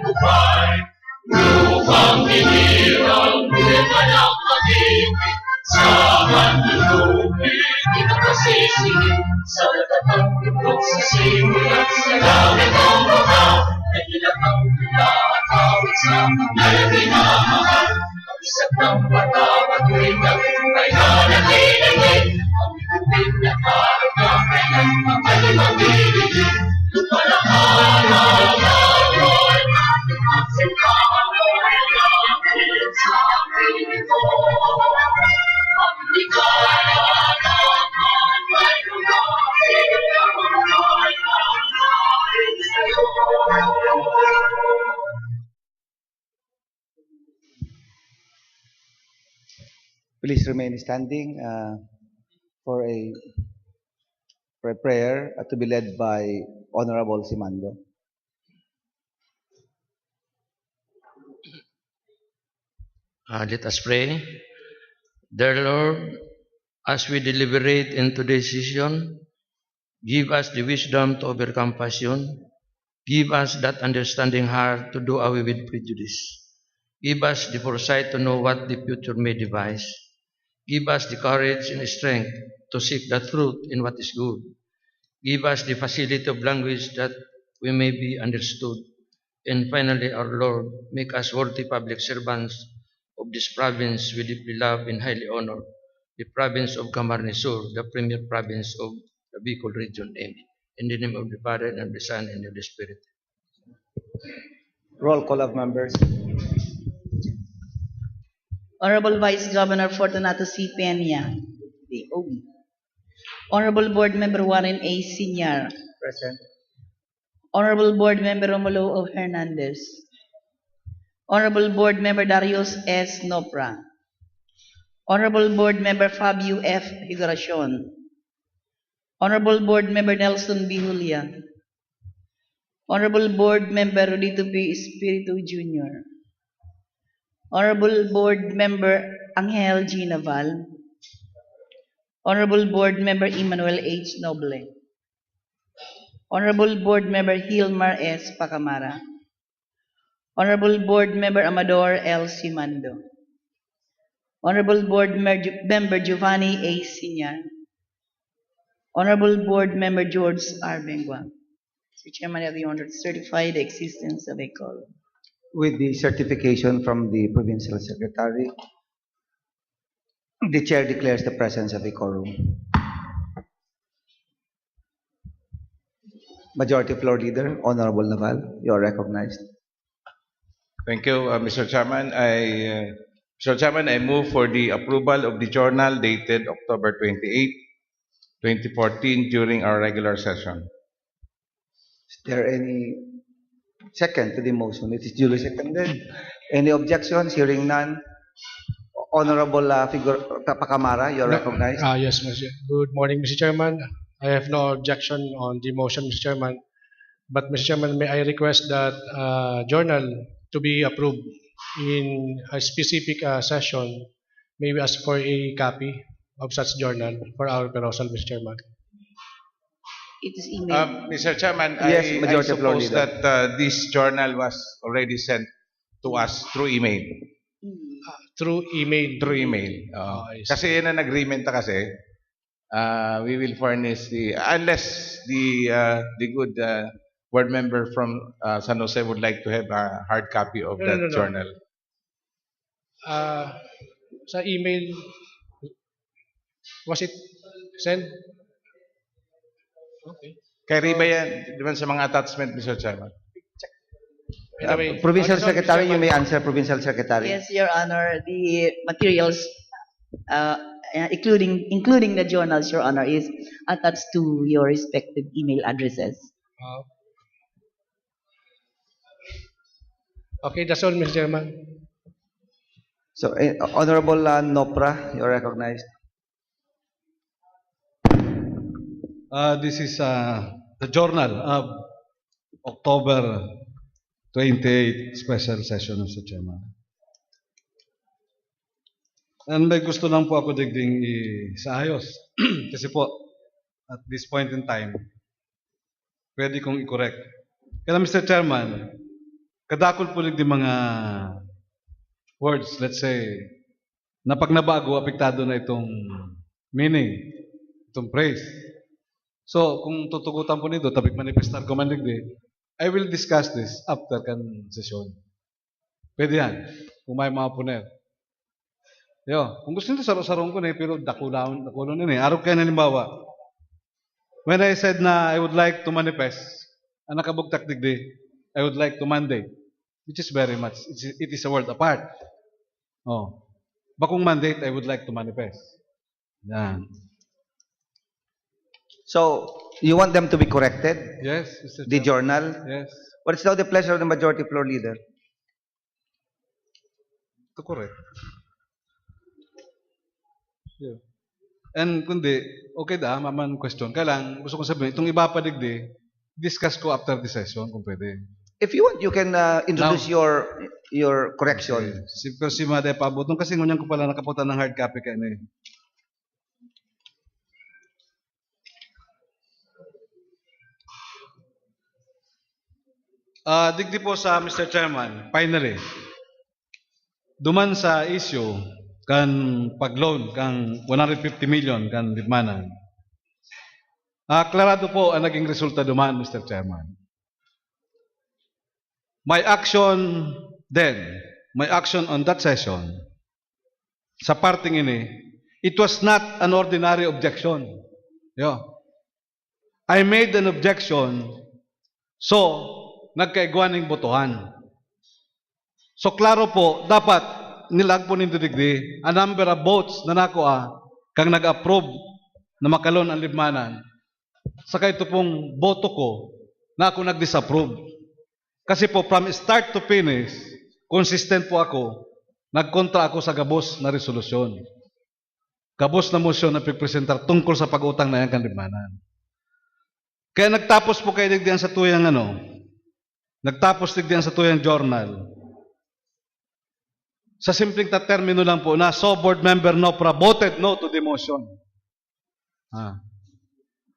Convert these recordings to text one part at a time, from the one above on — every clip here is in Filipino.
buhay. Lupang hinirang, lupa ng pag-ibig, sa manlulupi, di ka masisingin, sa latatang lubog sa simulat, sa langit ang mahal, nagilang ang tula at awit sa paglalagay na mahal. Ang isang ng mata, matuwing na ay nanatiligin, ang ikupin na karagam, kailan ang kalimang bibigin. Lupa ng araw-araw, at sintahan mo ay langit sa akin ko. Ang ligaya naman ay lumahin ang ay nangyaring sa'yo. Please remain standing for a prayer to be led by Honorable Simando. Let us pray. Dear Lord, as we deliberate in today's session, give us the wisdom to overcome passion. Give us that understanding heart to do away with prejudice. Give us the foresight to know what the future may devise. Give us the courage and strength to seek the truth in what is good. Give us the facility of language that we may be understood. And finally, our Lord, make us worthy public servants of this province we deeply love and highly honor, the province of Camarines Sur, the premier province of the Bicol region. Amen. In the name of the Father, and of the Son, and of the Spirit. Roll call of members. Honorable Vice Governor Fortunato C. Peña, DOE. Honorable Board Member Warren A. Senior. Present. Honorable Board Member Romulo O. Hernandez. Honorable Board Member Darius S. Nopra. Honorable Board Member Fabio F. Higoracion. Honorable Board Member Nelson B. Julia. Honorable Board Member Rodito P. Espiritu Jr. Honorable Board Member Angel G. Naval. Honorable Board Member Emmanuel H. Noble. Honorable Board Member Hilmar S. Pacamara. Honorable Board Member Amador L. Simando. Honorable Board Member Giovanni A. Senior. Honorable Board Member George R. Bengua. Mr. Chairman, I have the honor to certify the existence of a quorum. With the certification from the Provincial Secretary, the Chair declares the presence of a quorum. Majority Floor Leader, Honorable Naval, you are recognized. Thank you, Mr. Chairman. Mr. Chairman, I move for the approval of the journal dated October 28, 2014 during our regular session. Is there any second to the motion? It is duly seconded. Any objections? Hearing none. Honorable Pacamara, you are recognized. Yes, Mr. Good morning, Mr. Chairman. I have no objection on the motion, Mr. Chairman. But, Mr. Chairman, may I request that journal to be approved in a specific session? May we ask for a copy of such journal for our perusal, Mr. Chairman? It is emailed. Mr. Chairman, Yes, I Majority Floor suppose Leader. that this journal was already sent to us through email. Through email. Through email. I see. Kasi yun ang agreement kasi. We will furnish unless the good board member from San Jose would like to have a hard copy of that No. journal. Sa email, was it sent? Okay. Kay Riba yan, di ba sa mga attachment, Mr. Chairman? Anyway, Provincial Mr. Secretary, you Chairman. may answer, Provincial Secretary. Yes, Your Honor. The materials, including the journals, Your Honor, is attached to your respective email addresses. Okay, that's all, Mr. Chairman. So, Honorable Nopra, you are recognized. This is the journal of October 28 special session, Mr. Chairman. And may gusto lang po ako digding isaayos. Kasi po, at this point in time, pwede kong i-correct. Kaya Mr. Chairman, kadakol po di mga words, let's say, na pag nabago, apektado na itong meaning, itong phrase. So, kung tutugutan po nito, tabik manifestar ko man digdi, I will discuss this after kan session. Pwede yan, kung may mga puner. Yo, kung gusto nito, saro-sarong ko na pero dakulon na araw kaya nalimbawa. When I said na I would like to manifest, ang nakabugtak digdi, I would like to mandate, which is very much, it is a word apart. Oh. Bakong mandate, I would like to manifest. Yan. So, you want them to be corrected? Yes, Mr. The Chairman. journal? Yes, What is now the pleasure of the majority floor leader? to correct. Yeah. And kundi, okay da, maman question. Kaya lang, gusto kong sabihin, itong iba pa digdi, discuss ko after the session kung pwede. If you want, you can introduce your correction. Si Made Pabot, nung kasi ngunyan ko pala nakaputan ng hard copy kaya na eh. Digdi po sa Mr. Chairman, finally, duman sa issue kan pag-loan kan 150 million kan Libmanan. Klarado po ang naging resulta duman, Mr. Chairman. My action then, my action on that session, sa parting ini, it was not an ordinary objection. Yo. I made an objection, so, nagkaigwaning botohan. So, klaro po, dapat nilag po ninyo digdi, a number of votes na nakuha, kang nag-approve na makalon ang Libmanan. Saka ito pong boto ko, na ako nag-disapprove. Kasi po, from start to finish, consistent po ako, nagkontra ako sa gabos na resolusyon. Gabos na motion na pipresentar tungkol sa pag-utang na yan kan Libmanan. Kaya nagtapos po kayo digdiyan sa tuyang nagtapos digdiyan sa tuyang journal. Sa simpleng termino lang po na so board member Nopra voted no to the motion.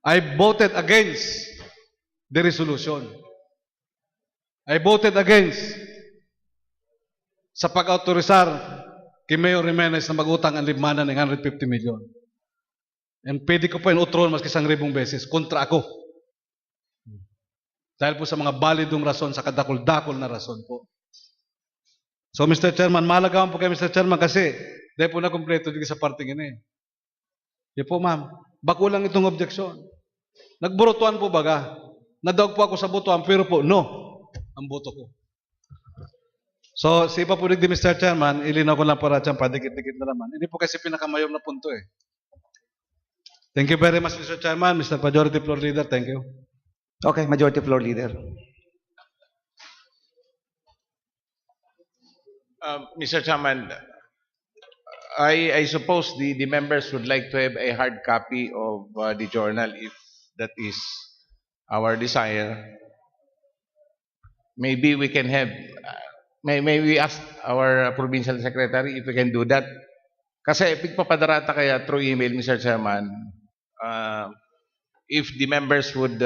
I voted against the resolution. I voted against sa pag-autorisar kay Mayor Jimenez na mag-utang ang Libmanan ng 150 million. And pwede ko pa yung utron mas kisang 1,000 beses kontra ako. Dahil po sa mga balidong rason, sa kadakol-dakol na rason po. So, Mr. Chairman, malagawan po kayo, Mr. Chairman, kasi dahil po na-kompleto dito sa parting ini. Yan po, ma'am. Bako lang itong objection. Nagburutuan po baga. Nadawag po ako sa botoan, pero po, no. Ang boto ko. So, si iba po digdi, Mr. Chairman, ilinaw ko lang para dyan, padikit-dikit na naman. Hindi po kasi pinakamayom na punto eh. Thank you very much, Mr. Chairman. Mr. Majority Floor Leader, thank you. Okay, majority floor leader. Mr. Chairman, I suppose the members would like to have a hard copy of the journal if that is our desire. Maybe we can have, may we ask our provincial secretary if we can do that. Kasi pigpapadarata kaya through email, Mr. Chairman, if the members would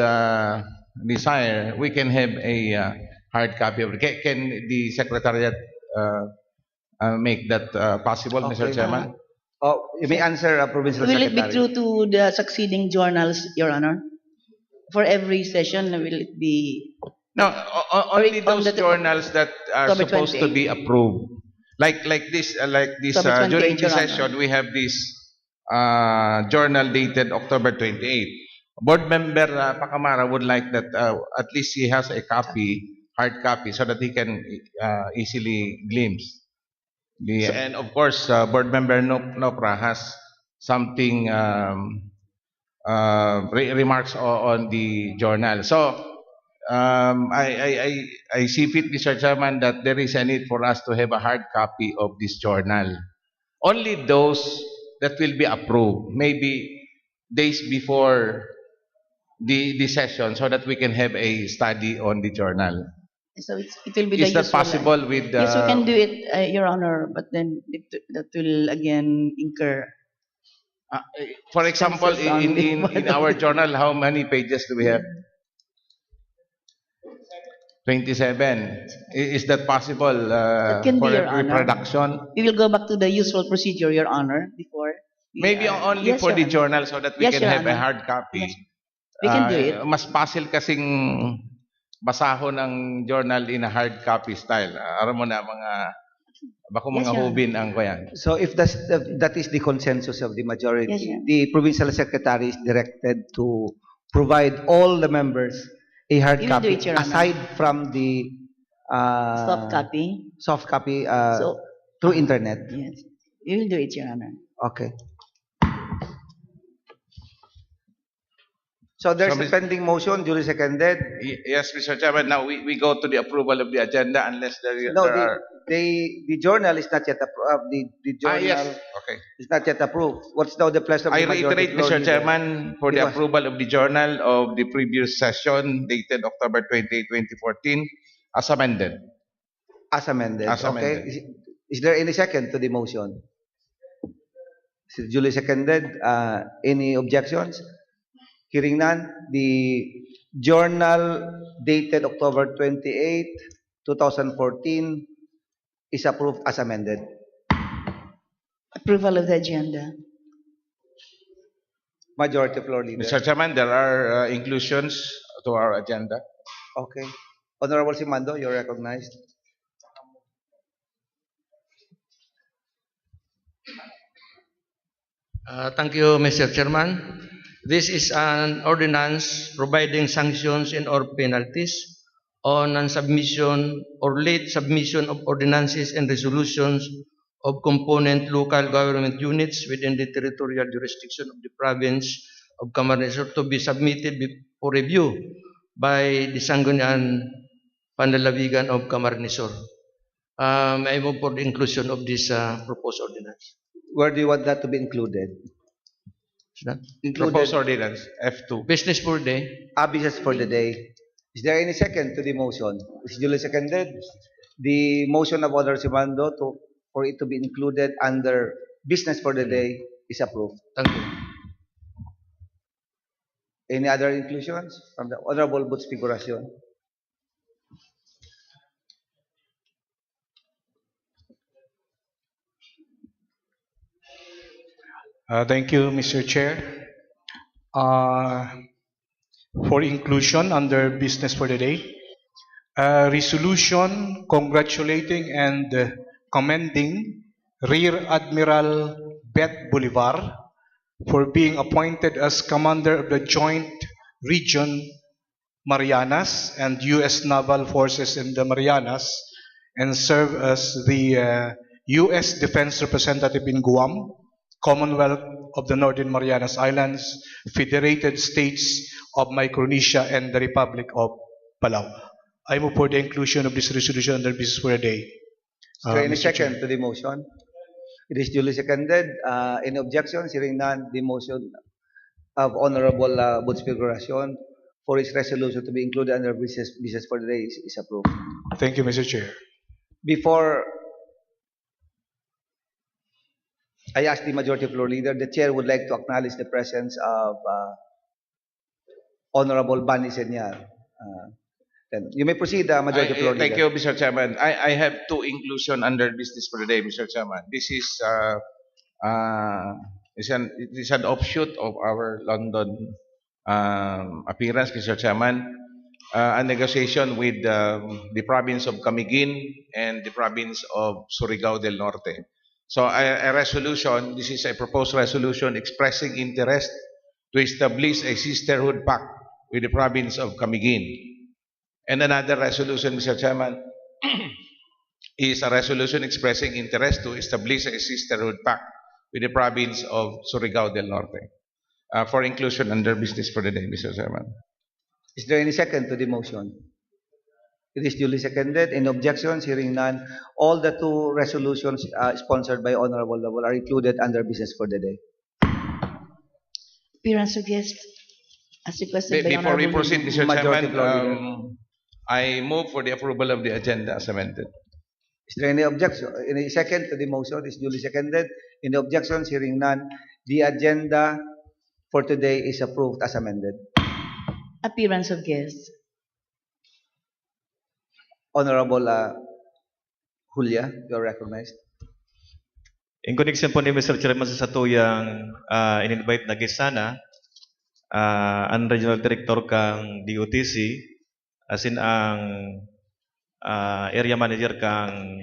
desire, we can have a hard copy of it. Can the secretariat make that possible, Mr. Chairman? Oh, you may answer, provincial Will secretary. it be true to the succeeding journals, Your Honor? For every session, will it be... No, only on those the- journals that are October supposed to 28. be approved. Like this October 28, during this Your Honor. session, we have this journal dated October 28. Board member Pacamara would like that at least he has a copy, hard copy, so that he can easily glimpse. And of course, board member Nopra has something remarks on the journal. So I see fit, Mr. Chairman, that there is a need for us to have a hard copy of this journal. Only those that will be approved, maybe days before the session, so that we can have a study on the journal. So it will be the Is that usual, possible with Yes, we can do it, Your Honor, but then that will again incur. for example, Expenses on in our journal, how many pages do we have? 27. Is that possible That can be, for Your Honor. reproduction? We will go back to the usual procedure, Your Honor, before. Maybe only Yes, for Your the Honor. journal so that we Yes, can Your have a Honor. hard copy. Yes. We can do it. Mas puzzle kasing basahon ng journal in a hard copy style. Aram mo na mga bako Yes, mga Your hubin ang kuyan. So if that is the consensus of the majority, Yes, Your Honor. the provincial secretary is directed to provide all the members a hard You will do copy it, Your Honor. aside from the Stop copy. soft copy So, through internet. yes. We will do it, Your Honor. Okay. So there's So, a pending motion, duly seconded. Yes, Mr. Chairman. Now we go to the approval of the agenda unless there No, are... the journal is not yet approved. The journal yes. Okay. is not yet approved. What's now the pleasure of I the majority reiterate, floor Mr. leader? Chairman, for the Because- approval of the journal of the previous session dated October 28, 2014 as amended. As amended. As Okay. amended. Is there any second to the motion? Is it duly seconded? Any objections? Hearing none, the journal dated October 28, 2014 is approved as amended. Approval of the agenda. Majority floor leader. Mr. Chairman, there are inclusions to our agenda. Okay. Honorable Simando, you're recognized. Thank you, Mr. Chairman. This is an ordinance providing sanctions and/or penalties on non-submission or late submission of ordinances and resolutions of component local government units within the territorial jurisdiction of the province of Camarines to be submitted for review by the Sangguniang Panlalawigan of Camarines Sur. I move for the inclusion of this proposed ordinance. Where do you want that to be included? Is that Proposed ordinance, F2. business for day? Business for the day. Is there any second to the motion? Is duly seconded? The motion of Honorable Simando for it to be included under business for the day is approved. Thank you. Any other inclusions from the Honorable Boots Figuracion? Thank you, Mr. Chair. For inclusion under business for the day, a resolution congratulating and commending Rear Admiral Beth Bolivar for being appointed as Commander of the Joint Region Marianas and U.S. Naval Forces in the Marianas and serve as the U.S. Defense Representative in Guam, Commonwealth of the Northern Marianas Islands, Federated States of Micronesia, and the Republic of Palau. I move for the inclusion of this resolution under business for the day. Is there any Mr. Chair. second to the motion? It is duly seconded. Any objections? Hearing none, the motion of Honorable Boots Figuracion for its resolution to be included under business for the day is approved. Thank you, Mr. Chair. Before I ask the majority floor leader, the chair would like to acknowledge the presence of Honorable Bani Senyar. Then you may proceed, majority floor leader. Thank you, Mr. Chairman. I have two inclusion under business for the day, Mr. Chairman. This is it is an offshoot of our London appearance, Mr. Chairman. A negotiation with the province of Camiguin and the province of Surigao del Norte. So a resolution, this is a proposed resolution expressing interest to establish a sisterhood pact with the province of Camiguin. And another resolution, Mr. Chairman, is a resolution expressing interest to establish a sisterhood pact with the province of Surigao del Norte for inclusion under business for the day, Mr. Chairman. Is there any second to the motion? It is duly seconded. Any objections? Hearing none. All the two resolutions sponsored by Honorable Laval are included under business for the day. Appearance of guest as requested by Before we Honorable proceed, Mr. Majority Chairman, Floor Leader. I move for the approval of the agenda as amended. Is there any objection? Any second to the motion? It is duly seconded. Any objections? Hearing none. The agenda for today is approved as amended. Appearance of guests. Honorable Julia, you're recognized. In connection po ni Mr. Chairman sa satuyang in-invite na guest sana, ang Regional Director kang DOTC, as in ang Area Manager kang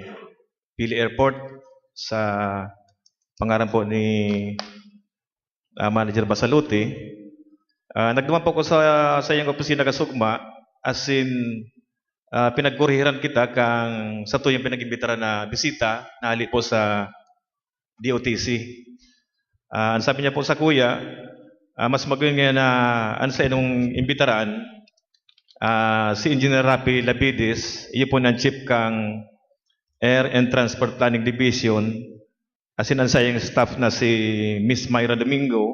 Pili Airport sa pangalan po ni Manager Basaluti. Nagduman po ko sa iyong opisina kasugma, as in pinagkurihiran kita kang satuyang pinag-imbitaran na bisita na hali po sa DOTC. Ang sabi niya po sa kuya, mas magaling nga na ang sa inong imbitaran, si Engineer Rapi Labides, iyo po ng Chief kang Air and Transport Planning Division, as in ang sayang staff na si Miss Myra Domingo,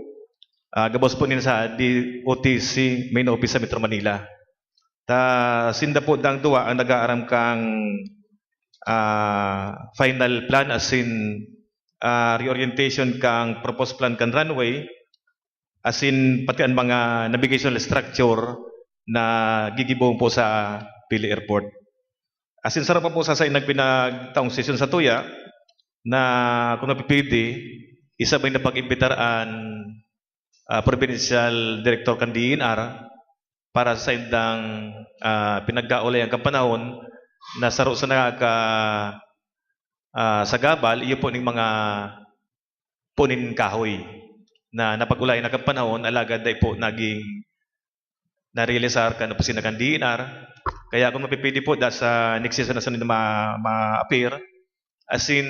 gabos po nila sa DOTC Main Office sa Metro Manila. Sinda po dang duwa ang nag-aaram kang final plan, as in reorientation kang proposed plan kang runway, as in pati ang mga navigational structure na gigibong po sa Pili Airport. As in sarap po sa pinagtaong session sa tuya na kung napipili, isa ba yung napag-imbitaraan Provincial Director kang DNR para sa indang pinagkaulay ang kampanahon na saro sa sa gabal, iyo po ng mga punin kahoy na napag-ulay na kampanahon, alagad ay po naging na-realisar ka na po sinagang DNR. Kaya kung mapipili po sa next season na sanid ma-appear, as in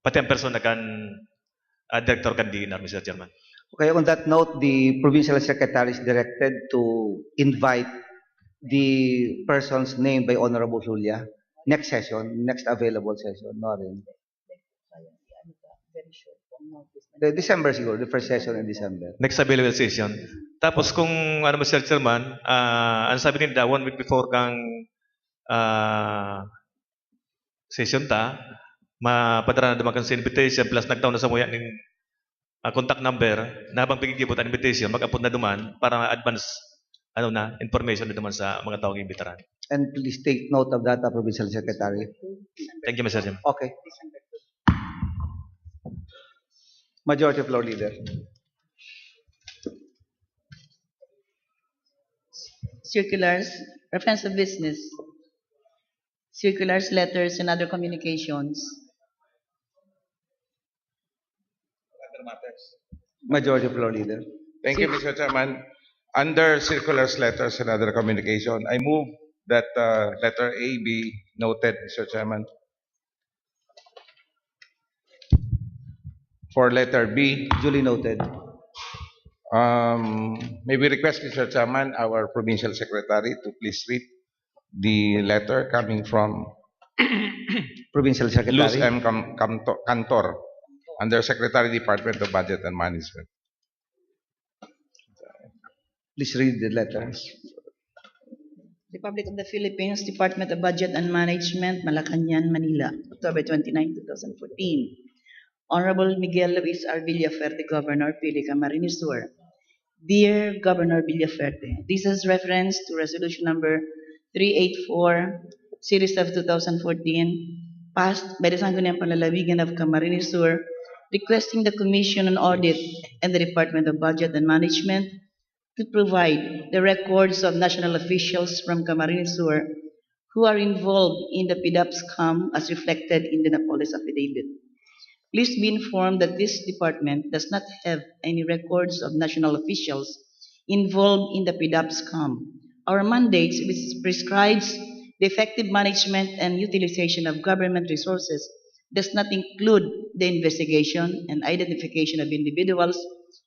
pati ang persona kan Director kan DNR, Mr. Chairman. Okay, on that note, the Provincial Secretary is directed to invite the persons named by Honorable Julia. Next session, next available session, no rin. The December siguro, the first session in December. Next available session. Tapos kung Mr. Chairman, ang sabi nila 1 week before kang session mapadara na naman kang sa invitation plus nagtaon na sa muya ng contact number na habang pagkikibot ang invitation, mag-upload na duman para advance information na duman sa mga taong imbitaran. And please take note of that, Provincial Secretary. Thank you, Mr. Chairman. Okay. Majority Floor Leader. Circulars, reference of business, circulars, letters, and other communications. Majority Floor Leader. Thank you, Mr. Chairman. Under circulars, letters, and other communication, I move that letter A be noted, Mr. Chairman. For letter B, Duly noted. may we request, Mr. Chairman, our Provincial Secretary to please read the letter coming from Provincial Secretary. Luz M. Cantor, Under Secretary, Department of Budget and Management. Please read the letter. Republic of the Philippines, Department of Budget and Management, Malacañang, Manila, October 29, 2014. Honorable Miguel Luis R. Villaferte, Governor, Pili Camarines Sur. Dear Governor Villaferte, this is reference to Resolution number 384, Series of 2014, passed by the Sangguniang Panlalawigan of Camarines Sur, requesting the Commission on Audit and the Department of Budget and Management to provide the records of national officials from Camarines Sur who are involved in the PDAP scam as reflected in the Napoles Affidavit. Please be informed that this department does not have any records of national officials involved in the PDAP scam. Our mandate, which prescribes the effective management and utilization of government resources, does not include the investigation and identification of individuals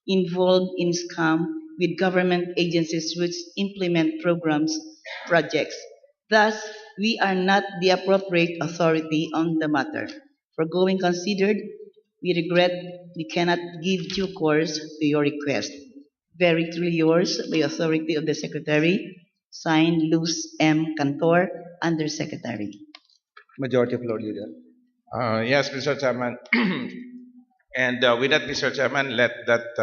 involved in scam with government agencies which implement programs, projects. Thus, we are not the appropriate authority on the matter. Foregoing considered, we regret we cannot give due course to your request. Very truly yours, by authority of the Secretary, signed Luz M. Cantor, Undersecretary. Majority Floor Leader. Yes, Mr. Chairman. And with that, Mr. Chairman, let that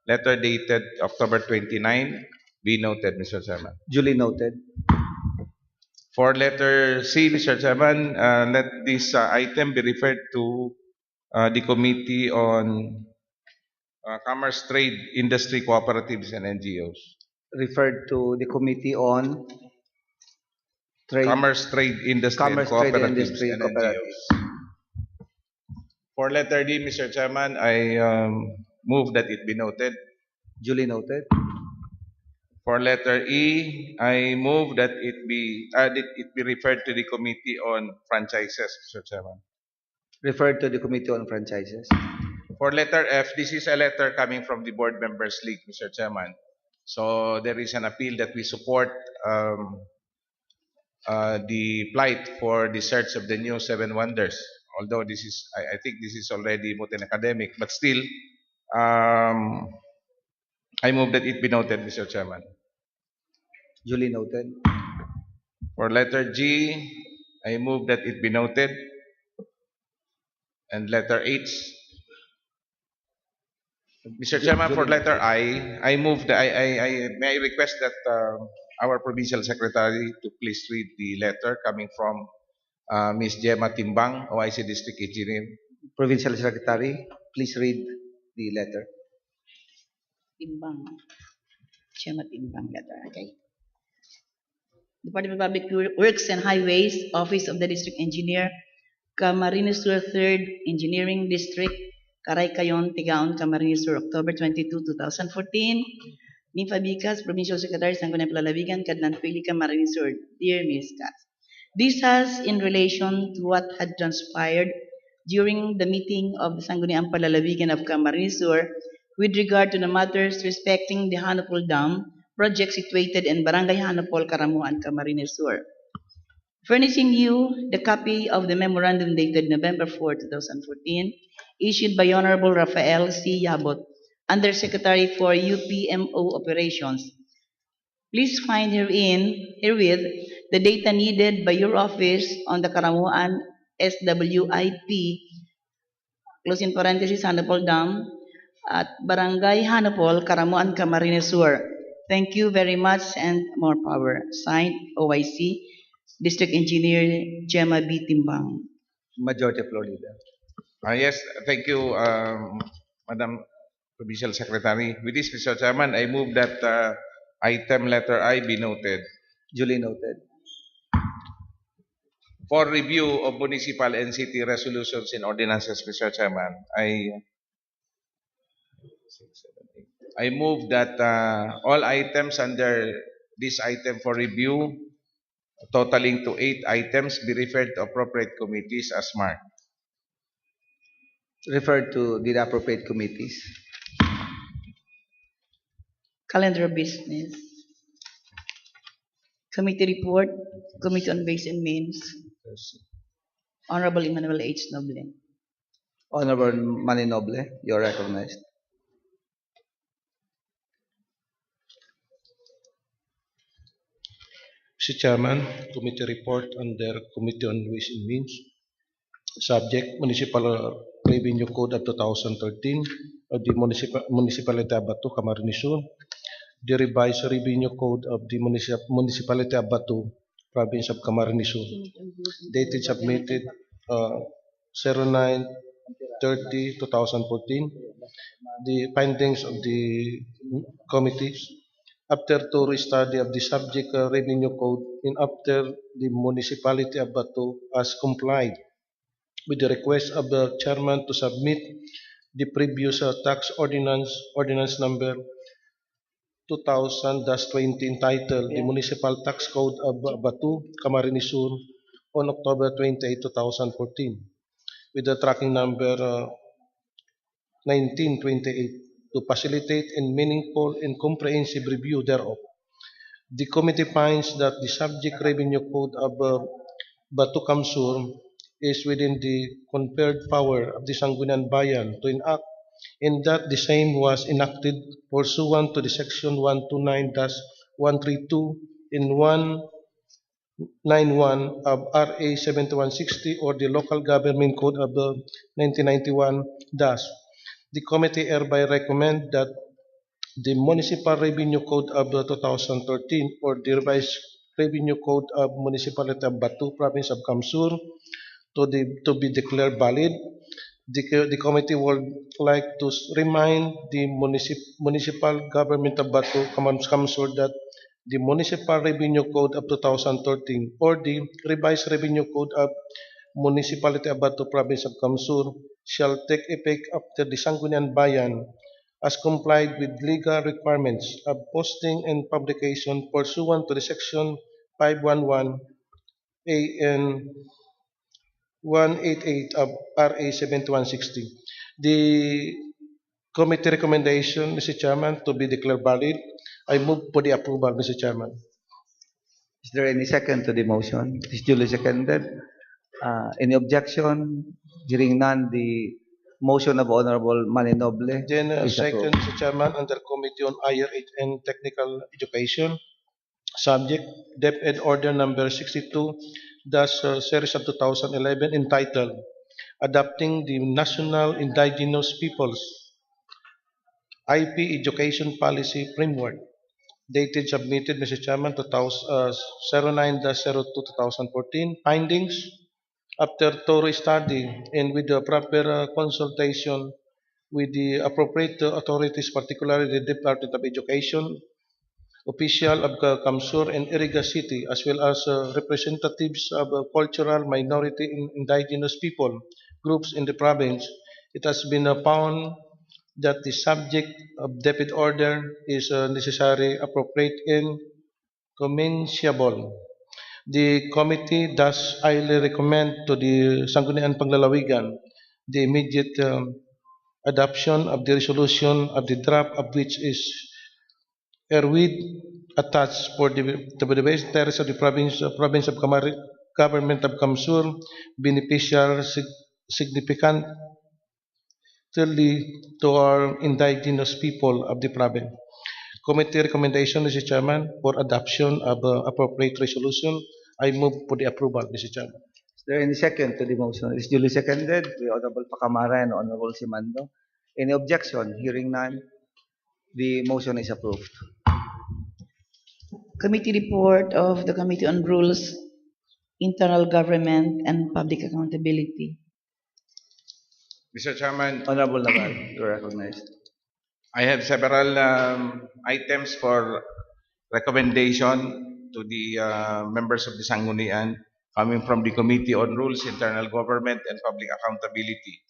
letter dated October 29 be noted, Mr. Chairman. Duly noted. For letter C, Mr. Chairman, let this item be referred to the Committee on Commerce, Trade, Industry, Cooperatives, and NGOs. Referred to the Committee on Trade, Commerce, Trade, Industry, Commerce, and Trade, and Cooperatives, Industry, and Cooperatives. NGOs. For letter D, Mr. Chairman, I move that it be noted. Duly noted. For letter E, I move that it be referred to the Committee on Franchises, Mr. Chairman. Referred to the Committee on Franchises. For letter F, this is a letter coming from the Board Members League, Mr. Chairman. So there is an appeal that we support the plight for the search of the new Seven Wonders. Although this is, I think this is already more than academic, but still, I move that it be noted, Mr. Chairman. Duly noted. For letter G, I move that it be noted. And letter H, Mr. Chairman, for letter I move that may I request that our provincial secretary to please read the letter coming from Ms. Gemma Timbang, OIC District Engineer. Provincial Secretary, please read the letter. Timbang. Chairman Timbang letter, okay. Department of Public Works and Highways, Office of the District Engineer, Camarines Sur 3rd Engineering District, Caraycayon, Tigaon, Camarines Sur, October 22, 2014. Ninfa Bicas, Provincial Secretary, Sangguniang Palalawigan, Cadnan Pili, Camarines Sur. Dear Ms. Cas, this has in relation to what had transpired during the meeting of the Sangguniang Palalawigan of Camarines Sur with regard to the matters respecting the Hanapol Dam project situated in Barangay Hanapol, Karamuan, Camarines Sur. Furnishing you the copy of the memorandum dated November 4, 2014, issued by Honorable Rafael C. Yabot, Undersecretary for UPMO Operations. Please find herewith the data needed by your office on the Karamuan SWIP, close in parenthesis, Hanapol Dam, at Barangay Hanapol, Karamuan, Camarines Sur. Thank you very much and more power. Signed, OIC, District Engineer Gemma B. Timbang. Majority Floor Leader. Yes, thank you, Madam Provincial Secretary. With this, Mr. Chairman, I move that item letter I be noted. Duly noted. For review of municipal and city resolutions and ordinances, Mr. Chairman, I move that all items under this item for review, totaling to 8 items, be referred to appropriate committees as marked. Referred to the appropriate committees. Calendar of business. Committee report, Committee on Ways and Means. Honorable Emmanuel H. Noble. Honorable Manny Noble, you are recognized. Mr. Chairman, committee report under Committee on Ways and Means. Subject, Municipal Revenue Code of 2013 of the Municipality of Batu, Camarines Sur. The revised Revenue Code of the Municipality of Batu, Province of Camarines Sur. Dated submitted 09/30/2014. The findings of the committees. After thorough study of the subject revenue code and after the municipality of Batu has complied with the request of the chairman to submit the previous tax ordinance number 2000-20 entitled the Municipal Tax Code of Batu, Camarines Sur on October 28, 2014 with the tracking number 1928. To facilitate a meaningful and comprehensive review thereof. The committee finds that the subject revenue code of Batu Kamsur is within the conferred power of the Sangguniang Bayan to enact, and that the same was enacted pursuant to the section 129-132 and 191 of RA 7160 or the Local Government Code of 1991 The committee hereby recommend that the Municipal Revenue Code of 2013 or the revised Revenue Code of Municipality of Batu, Province of Kamsur, to be declared valid. The committee would like to remind the municipal government of Batu, Kamsur, that the Municipal Revenue Code of 2013 or the revised Revenue Code of Municipality of Batu, Province of Kamsur shall take effect after the Sangguniang Bayan has complied with legal requirements of posting and publication pursuant to the Section 511 A and 188 of RA 7160. The committee recommendation, Mr. Chairman, to be declared valid. I move for the approval, Mr. Chairman. Is there any second to the motion? It is duly seconded. Any objection? Hearing none, the motion of Honorable Maninoble Then, is second, approved. Mr. Chairman, under Committee on Higher Ed and Technical Education, subject DepEd Order number 62-series of 2011 entitled Adopting the National Indigenous Peoples IP Education Policy Framework, dated submitted, Mr. Chairman, 09-02-2014. Findings: after thorough study and with the proper consultation with the appropriate authorities, particularly the Department of Education, official of Kamsur and Iriga City, as well as representatives of cultural minority and indigenous people groups in the province, it has been found that the subject of DepEd order is necessary, appropriate, and commensable. The committee thus highly recommend to the Sangguniang Panglalawigan the immediate adoption of the resolution of the draft of which is herewith attached for the beneficiaries of the province of government of Kamsur, beneficial significantly to our indigenous people of the province. Committee recommendation, Mr. Chairman, for adoption of appropriate resolution. I move for the approval, Mr. Chairman. Is there any second to the motion? It is duly seconded. The Honorable Pacamara and Honorable Simando. Any objection? Hearing none, the motion is approved. Committee report of the Committee on Rules, Internal Government, and Public Accountability. Mr. Chairman, Honorable Naval, you are recognized. I have several items for recommendation to the members of the Sanggunian coming from the Committee on Rules, Internal Government, and Public Accountability.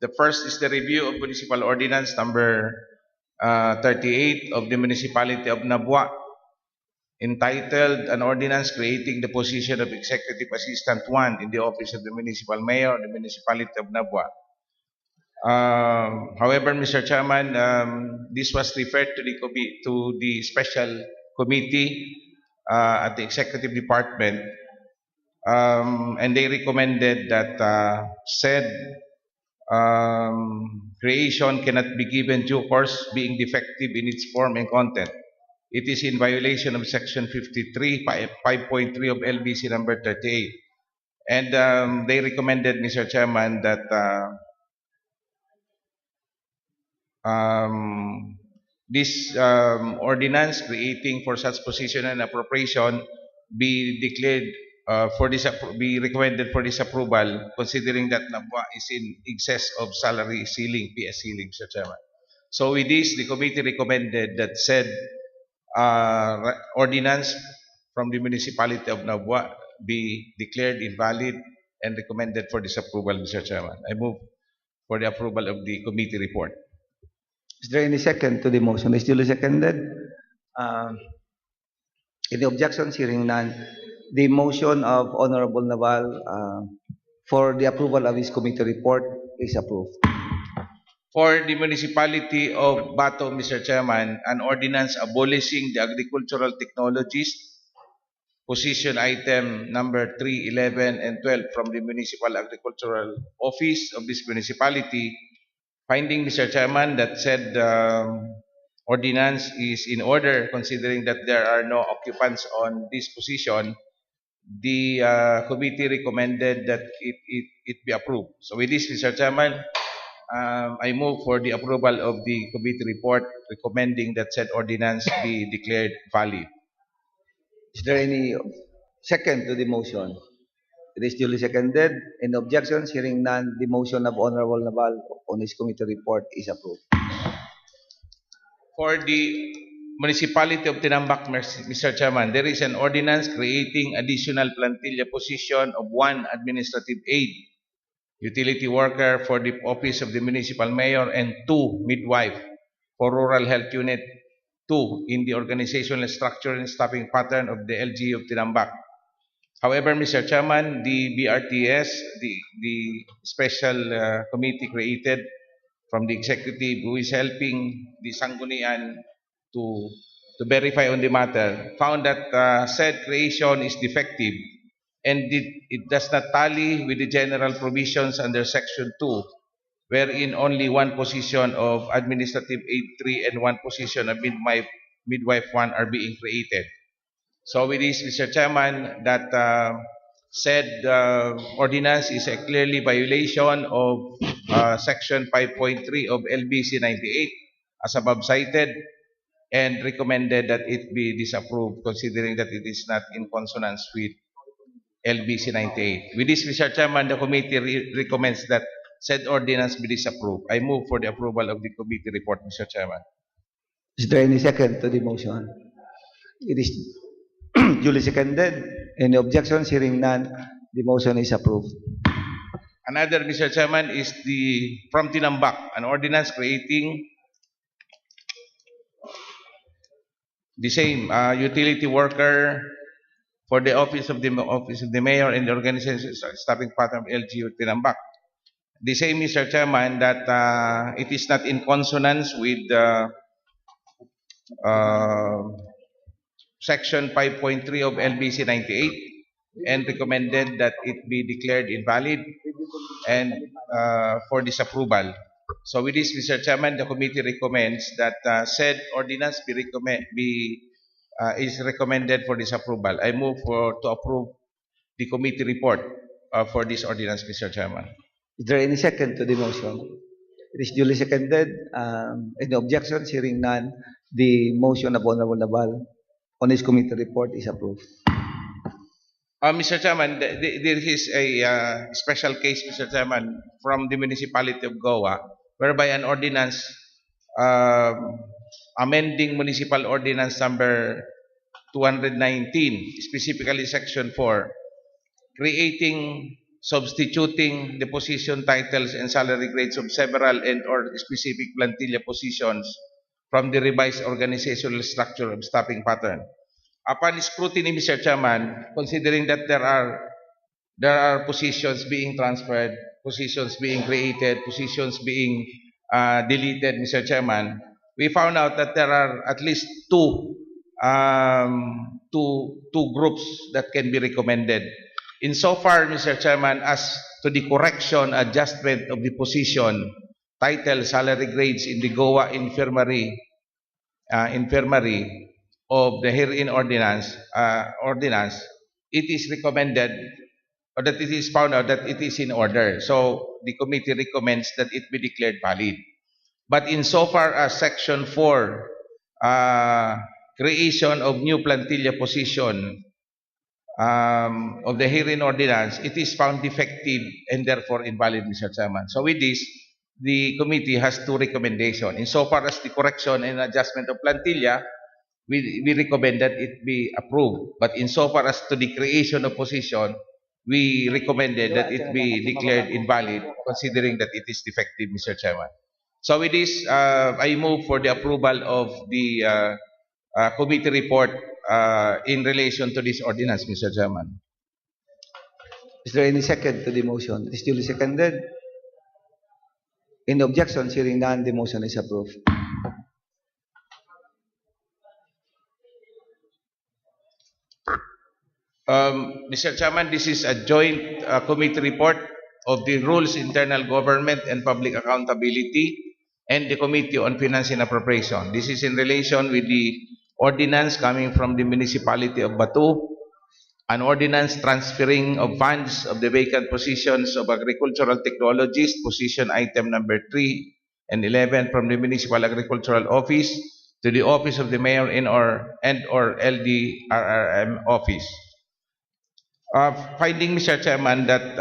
The first is the review of Municipal Ordinance number 38 of the Municipality of Nabua, entitled An Ordinance Creating the Position of Executive Assistant 1 in the Office of the Municipal Mayor of the Municipality of Nabua. However, Mr. Chairman, this was referred to the special committee at the Executive Department, and they recommended that said creation cannot be given due course, being defective in its form and content. It is in violation of Section 53, 5.3 of LBC number 38. And they recommended, Mr. Chairman, that this ordinance creating for such position and appropriation be declared be recommended for disapproval, considering that Nabua is in excess of salary ceiling, PS ceiling, Mr. Chairman. So with this, the committee recommended that said ordinance from the municipality of Nabua be declared invalid and recommended for disapproval, Mr. Chairman. I move for the approval of the committee report. Is there any second to the motion? Is duly seconded. Any objections? Hearing none, the motion of Honorable Naval for the approval of his committee report is approved. For the municipality of Bato, Mr. Chairman, an ordinance abolishing the agricultural technologies, position item number 3, 11, and 12 from the Municipal Agricultural Office of this municipality, finding, Mr. Chairman, that said ordinance is in order, considering that there are no occupants on this position, the committee recommended that it be approved. So with this, Mr. Chairman, I move for the approval of the committee report recommending that said ordinance be declared valid. Is there any second to the motion? It is duly seconded. Any objections? Hearing none, the motion of Honorable Naval on his committee report is approved. For the municipality of Tinambak, Mr. Chairman, there is an ordinance creating additional plantilla position of 1 administrative aide, utility worker for the office of the municipal mayor, and 2 midwife for rural health unit 2 in the organizational structure and staffing pattern of the LGU of Tinambak. However, Mr. Chairman, the BRTS, the special committee created from the executive who is helping the Sanggunian to verify on the matter, found that said creation is defective and it does not tally with the general provisions under Section 2, wherein only 1 position of administrative aide 3 and 1 position of midwife 1 are being created. So with this, Mr. Chairman, that said ordinance is a clearly violation of Section 5.3 of LBC 98 as above cited, and recommended that it be disapproved, considering that it is not in consonance with LBC 98. With this, Mr. Chairman, the committee recommends that said ordinance be disapproved. I move for the approval of the committee report, Mr. Chairman. Is there any second to the motion? It is duly seconded. Any objections? Hearing none, the motion is approved. Another, Mr. Chairman, is from Tinambak, an ordinance creating the same utility worker for the office of the mayor and the organization staffing pattern of LGU Tinambak. The same, Mr. Chairman, that it is not in consonance with Section 5.3 of LBC 98 and recommended that it be declared invalid and for disapproval. So with this, Mr. Chairman, the committee recommends that said ordinance is recommended for disapproval. I move to approve the committee report for this ordinance, Mr. Chairman. Is there any second to the motion? It is duly seconded. Any objections? Hearing none, the motion of Honorable Naval on his committee report is approved. Mr. Chairman, there is a special case, Mr. Chairman, from the municipality of Goa, whereby an ordinance amending municipal ordinance number 219, specifically Section 4, substituting the position titles and salary grades of several and or specific plantilla positions from the revised organizational structure of staffing pattern. Upon scrutiny, Mr. Chairman, considering that there are positions being transferred, positions being created, positions being deleted, Mr. Chairman, we found out that there are at least two groups that can be recommended. Insofar, Mr. Chairman, as to the correction, adjustment of the position, title, salary grades in the Goa infirmary of the herein ordinance, it is recommended, or that it is found out that it is in order. So the committee recommends that it be declared valid. But insofar as Section 4, creation of new plantilla position of the herein ordinance, it is found defective and therefore invalid, Mr. Chairman. So with this, the committee has 2 recommendations. Insofar as the correction and adjustment of plantilla, we recommend that it be approved. But insofar as to the creation of position, we recommended that it be declared invalid, considering that it is defective, Mr. Chairman. So with this, I move for the approval of the committee report in relation to this ordinance, Mr. Chairman. Is there any second to the motion? It is duly seconded. Any objections? Hearing none, the motion is approved. Mr. Chairman, this is a joint committee report of the Rules, Internal Government and Public Accountability and the Committee on Finance and Appropriation. This is in relation with the ordinance coming from the municipality of Batu, an ordinance transferring of funds of the vacant positions of agricultural technologist, position item number 3 and 11 from the Municipal Agricultural Office to the office of the mayor and/or LDRRM office. Finding, Mr. Chairman, that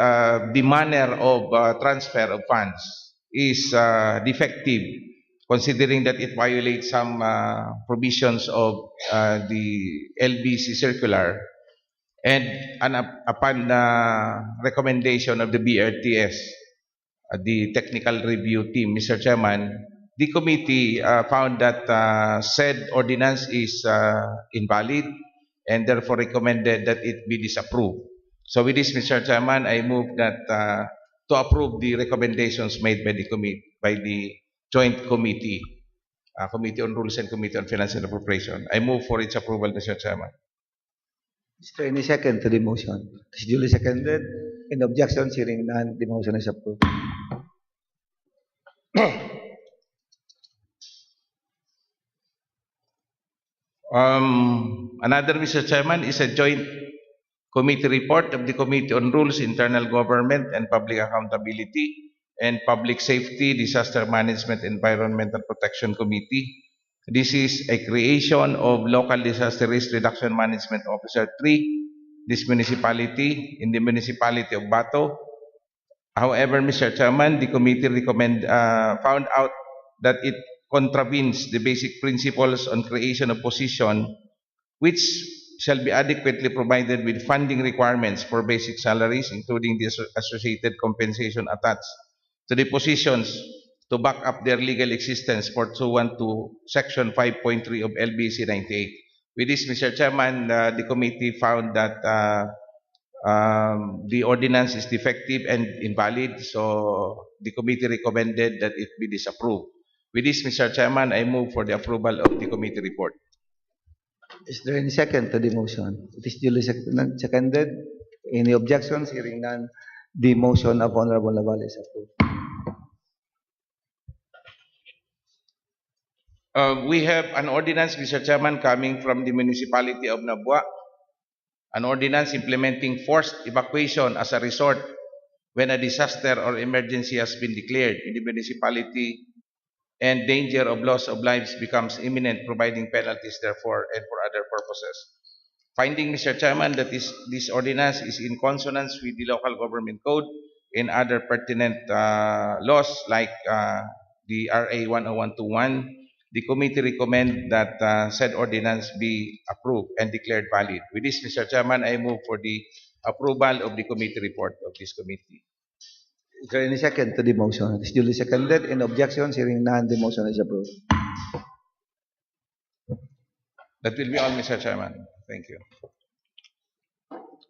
the manner of transfer of funds is defective, considering that it violates some provisions of the LBC circular, and upon recommendation of the BRTS, the technical review team, Mr. Chairman, the committee found that said ordinance is invalid and therefore recommended that it be disapproved. So with this, Mr. Chairman, I move that to approve the recommendations made by the joint committee, Committee on Rules and Committee on Finance and Appropriation. I move for its approval, Mr. Chairman. Is there any second to the motion? It is duly seconded. In objection, hearing none, the motion is approved. Another, Mr. Chairman, is a joint committee report of the Committee on Rules, Internal Government and Public Accountability, and Public Safety, Disaster Management, Environmental Protection Committee. This is a creation of Local Disaster Risk Reduction Management Officer 3, this municipality, in the municipality of Bato. However, Mr. Chairman, the committee found out that it contravenes the basic principles on creation of position, which shall be adequately provided with funding requirements for basic salaries, including the associated compensation attached to the positions to back up their legal existence pursuant to Section 5.3 of LBC 98. With this, Mr. Chairman, the committee found that the ordinance is defective and invalid, so the committee recommended that it be disapproved. With this, Mr. Chairman, I move for the approval of the committee report. Is there any second to the motion? It is duly seconded. Any objections? Hearing none, the motion of Honorable Naval is approved. We have an ordinance, Mr. Chairman, coming from the municipality of Nabua, an ordinance implementing forced evacuation as a resort when a disaster or emergency has been declared in the municipality and danger of loss of lives becomes imminent, providing penalties therefore and for other purposes. Finding, Mr. Chairman, that this ordinance is in consonance with the local government code and other pertinent laws like the RA 10121, the committee recommend that said ordinance be approved and declared valid. With this, Mr. Chairman, I move for the approval of the committee report of this committee. Is there any second to the motion? It is duly seconded. In objections, hearing none, the motion is approved. That will be all, Mr. Chairman. Thank you.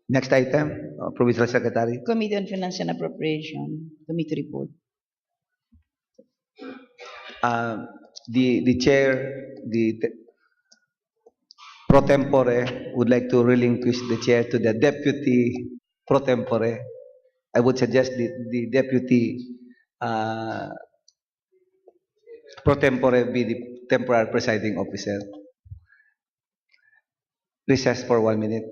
Next item, Provincial Secretary. Committee on Finance and Appropriation, committee report. The chair, pro tempore, would like to relinquish the chair to the deputy pro tempore. I would suggest the deputy pro tempore be the temporary presiding officer. Recess for 1 minute.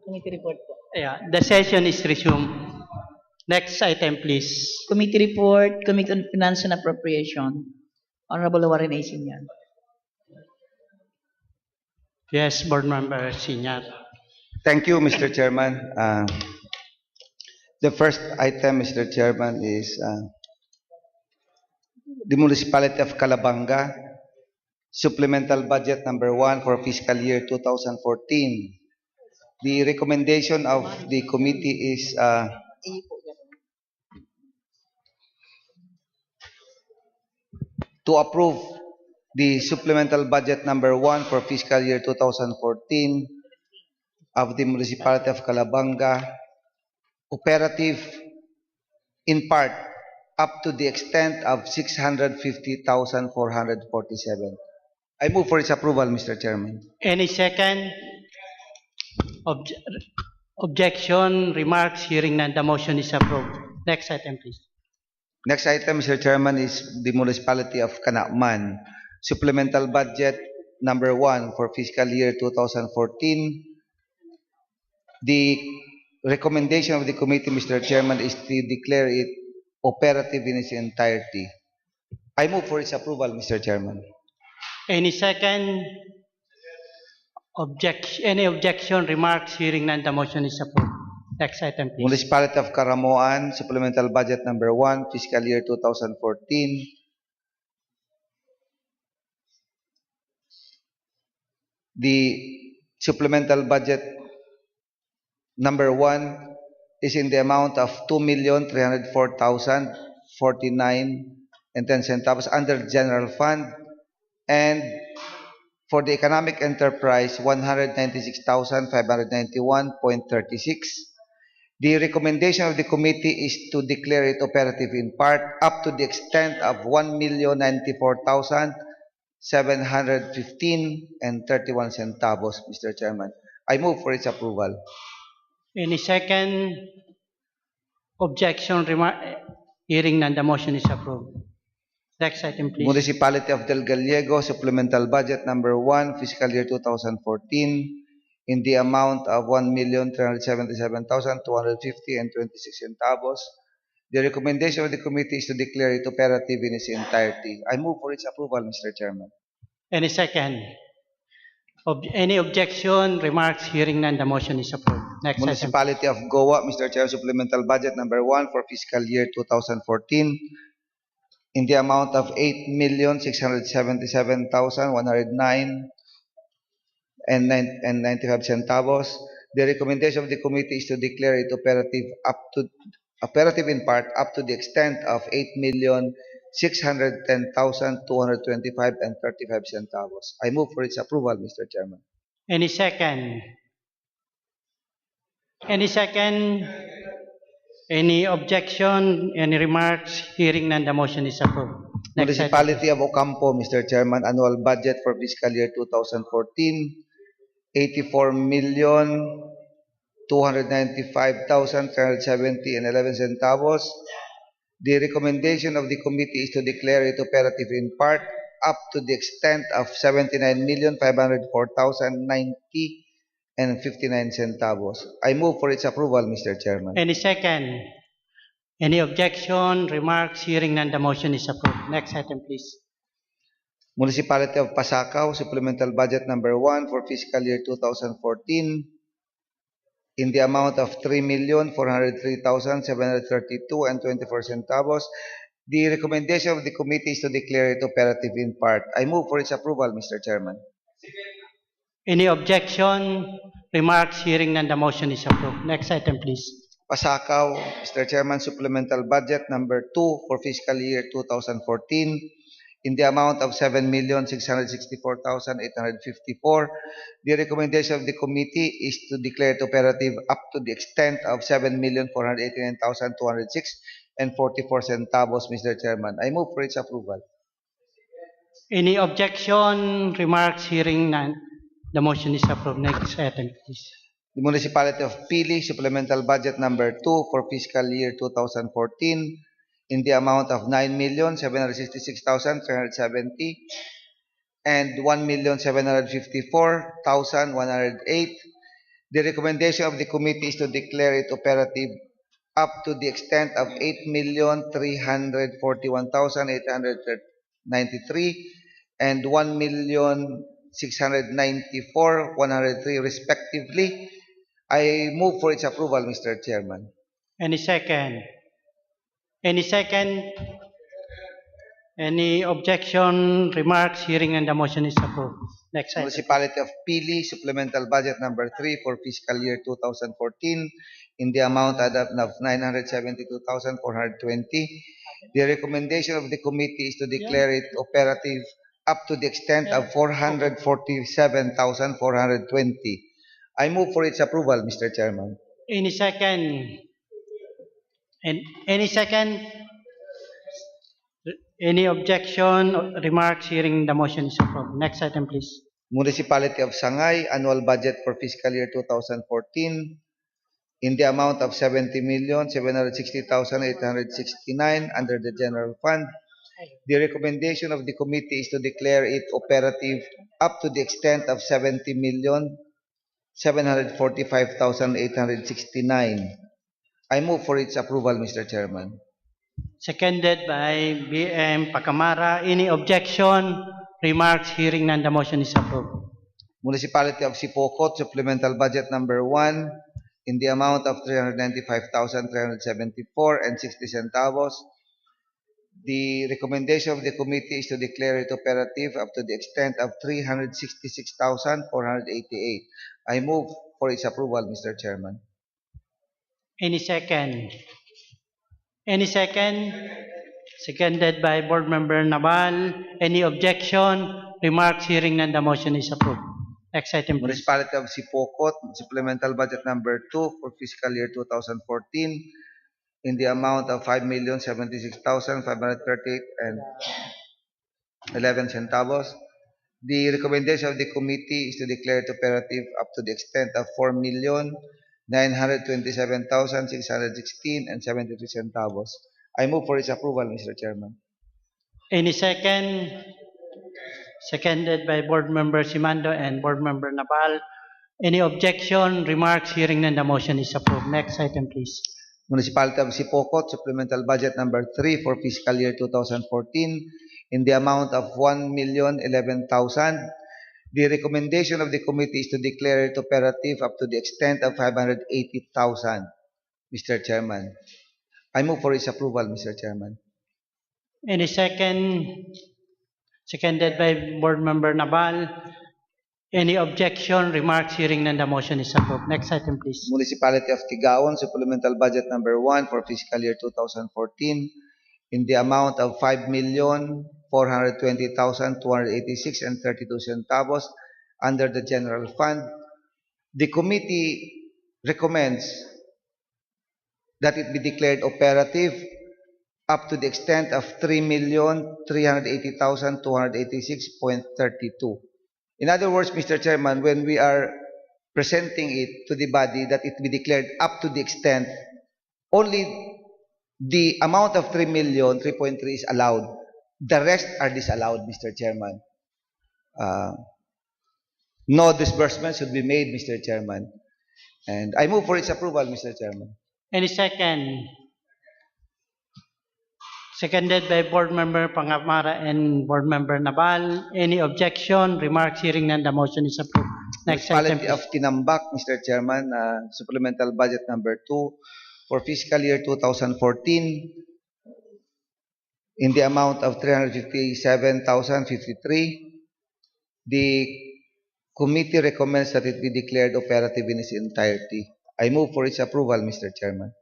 Committee report po. Yeah, the session is resumed. Next item, please. Committee report, Committee on Finance and Appropriation. Honorable Warren A. Senior. Yes, Board Member Senior. Thank you, Mr. Chairman. The first item, Mr. Chairman, is the municipality of Calabanga, supplemental budget number 1 for fiscal year 2014. The recommendation of the committee is to approve the supplemental budget number 1 for fiscal year 2014 of the municipality of Calabanga, operative in part up to the extent of 650,447. I move for its approval, Mr. Chairman. Any second? Objection, remarks, hearing none, the motion is approved. Next item, please. Next item, Mr. Chairman, is the municipality of Canacman. Supplemental budget number 1 for fiscal year 2014. The recommendation of the committee, Mr. Chairman, is to declare it operative in its entirety. I move for its approval, Mr. Chairman. Any second? Any objection, remarks, hearing none, the motion is approved. Next item, please. Municipality of Caramoan, supplemental budget number 1, fiscal year 2014. The supplemental budget number 1 is in the amount of 2,304,049.10 under general fund, and for the economic enterprise 196,591.36. The recommendation of the committee is to declare it operative in part up to the extent of 1,094,715.31, Mr. Chairman. I move for its approval. Any second? Objection, remark, hearing none, the motion is approved. Next item, please. Municipality of Del Gallego, supplemental budget number 1, fiscal year 2014, in the amount of 1,377,250.26. The recommendation of the committee is to declare it operative in its entirety. I move for its approval, Mr. Chairman. Any second? Any objection, remarks, hearing none, the motion is approved. Next item. Municipality of Goa, Mr. Chair, supplemental budget number 1 for fiscal year 2014, in the amount of 8,677,109.95. The recommendation of the committee is to declare it operative in part up to the extent of 8,610,225.35. I move for its approval, Mr. Chairman. Any second? Any second? Any objection? Any remarks? Hearing none, the motion is approved. Next Municipality of Ocampo, Mr. Chairman, annual budget for fiscal year 2014, 84,295,370.11. The recommendation of the committee is to declare it operative in part up to the extent of 79,504,090.59. I move for its approval, Mr. Chairman. Any second? Any objection, remarks, hearing none, the motion is approved. Next item, please. Municipality of Pasacao, supplemental budget number 1 for fiscal year 2014, in the amount of 3,403,732.24. The recommendation of the committee is to declare it operative in part. I move for its approval, Mr. Chairman. Any objection, remarks, hearing none, the motion is approved. Next item, please. Pasacao, Mr. Chairman, supplemental budget number 2 for fiscal year 2014, in the amount of 7,664,854. The recommendation of the committee is to declare it operative up to the extent of 7,489,206.44, Mr. Chairman. I move for its approval. Any objection, remarks, hearing none, the motion is approved. Next item, please. The municipality of Pili, supplemental budget number 2 for fiscal year 2014, in the amount of 9,766,370 and 1,754,108. The recommendation of the committee is to declare it operative up to the extent of 8,341,893 and 1,694,103 respectively. I move for its approval, Mr. Chairman. Any second? Any second? Any objection, remarks, hearing and the motion is approved. Next item. Municipality of Pili, supplemental budget number 3 for fiscal year 2014, in the amount of 972,420. The recommendation of the committee is to declare it operative up to the extent of 447,420. I move for its approval, Mr. Chairman. Any second? Any second? Any objection, remarks, hearing the motion is approved. Next item, please. Municipality of Sangay, annual budget for fiscal year 2014, in the amount of 70,760,869 under the general fund. The recommendation of the committee is to declare it operative up to the extent of 70,745,869. I move for its approval, Mr. Chairman. Seconded by BM Pacamara. Any objection? Remarks? Hearing none, the motion is approved. Municipality of Sipocot, supplemental budget number 1 in the amount of 395,374 and 60 centavos. The recommendation of the committee is to declare it operative up to the extent of 366,488. I move for its approval, Mr. Chairman. Any second? Any second? Seconded by Board Member Naval. Any objection? Remarks? Hearing none, the motion is approved. Next item, please. Municipality of Sipocot, supplemental budget number 2 for fiscal year 2014 in the amount of 5,076,538 and 11 centavos. The recommendation of the committee is to declare it operative up to the extent of 4,927,616 and 73 centavos. I move for its approval, Mr. Chairman. Any second? Seconded by Board Member Simando and Board Member Naval. Any objection? Remarks? Hearing none, the motion is approved. Next item, please. Municipality of Sipocot, supplemental budget number 3 for fiscal year 2014 in the amount of 1,011,000. The recommendation of the committee is to declare it operative up to the extent of 580,000, Mr. Chairman. I move for its approval, Mr. Chairman. Any second? Seconded by Board Member Naval. Any objection? Remarks? Hearing none, the motion is approved. Next item, please. Municipality of Tigaon, supplemental budget number 1 for fiscal year 2014 in the amount of 5,420,286 and 32 centavos under the general fund. The committee recommends that it be declared operative up to the extent of 3,380,286.32. In other words, Mr. Chairman, when we are presenting it to the body that it be declared up to the extent, only the amount of 3,000,000, 3.3 is allowed. The rest are disallowed, Mr. Chairman. No disbursement should be made, Mr. Chairman. And I move for its approval, Mr. Chairman. Any second? Seconded by Board Member Pacamara and Board Member Naval. Any objection? Remarks? Hearing none, the motion is approved. Next item, Municipality of Tinambak, Mr. Chairman, supplemental budget number 2 for fiscal year 2014 in the amount of 357,053. The committee recommends that it be declared operative in its entirety. I move for its approval, Mr. Chairman.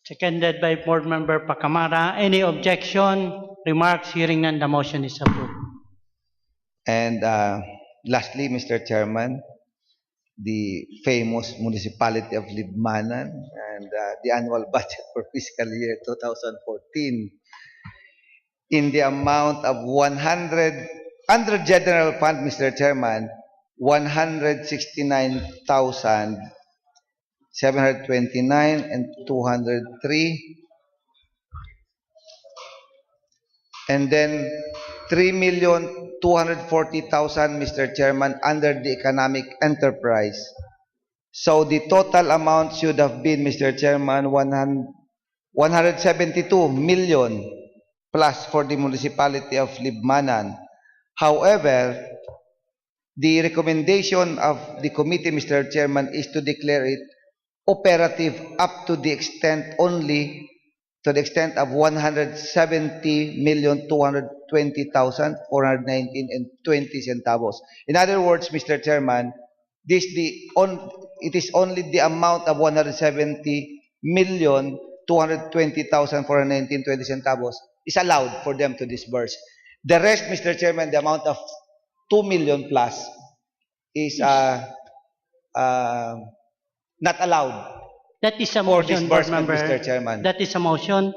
Seconded by Board Member Pacamara. Any objection? Remarks? Hearing none, the motion is approved. And lastly, Mr. Chairman, the famous municipality of Libmanan and the annual budget for fiscal year 2014 in the amount of 100 under general fund, Mr. Chairman, 169,729 and 203, and then 3,240,000, Mr. Chairman, under the economic enterprise. So the total amount should have been, Mr. Chairman, 172 million plus for the municipality of Libmanan. However, the recommendation of the committee, Mr. Chairman, is to declare it operative up to the extent only to the extent of 170,220,419 and 20 centavos. In other words, Mr. Chairman, it is only the amount of 170,220,419 20 centavos is allowed for them to disburse. The rest, Mr. Chairman, the amount of 2 million plus is not allowed. That is a for motion, Board disbursement, Member. Mr. Chairman. That is a motion.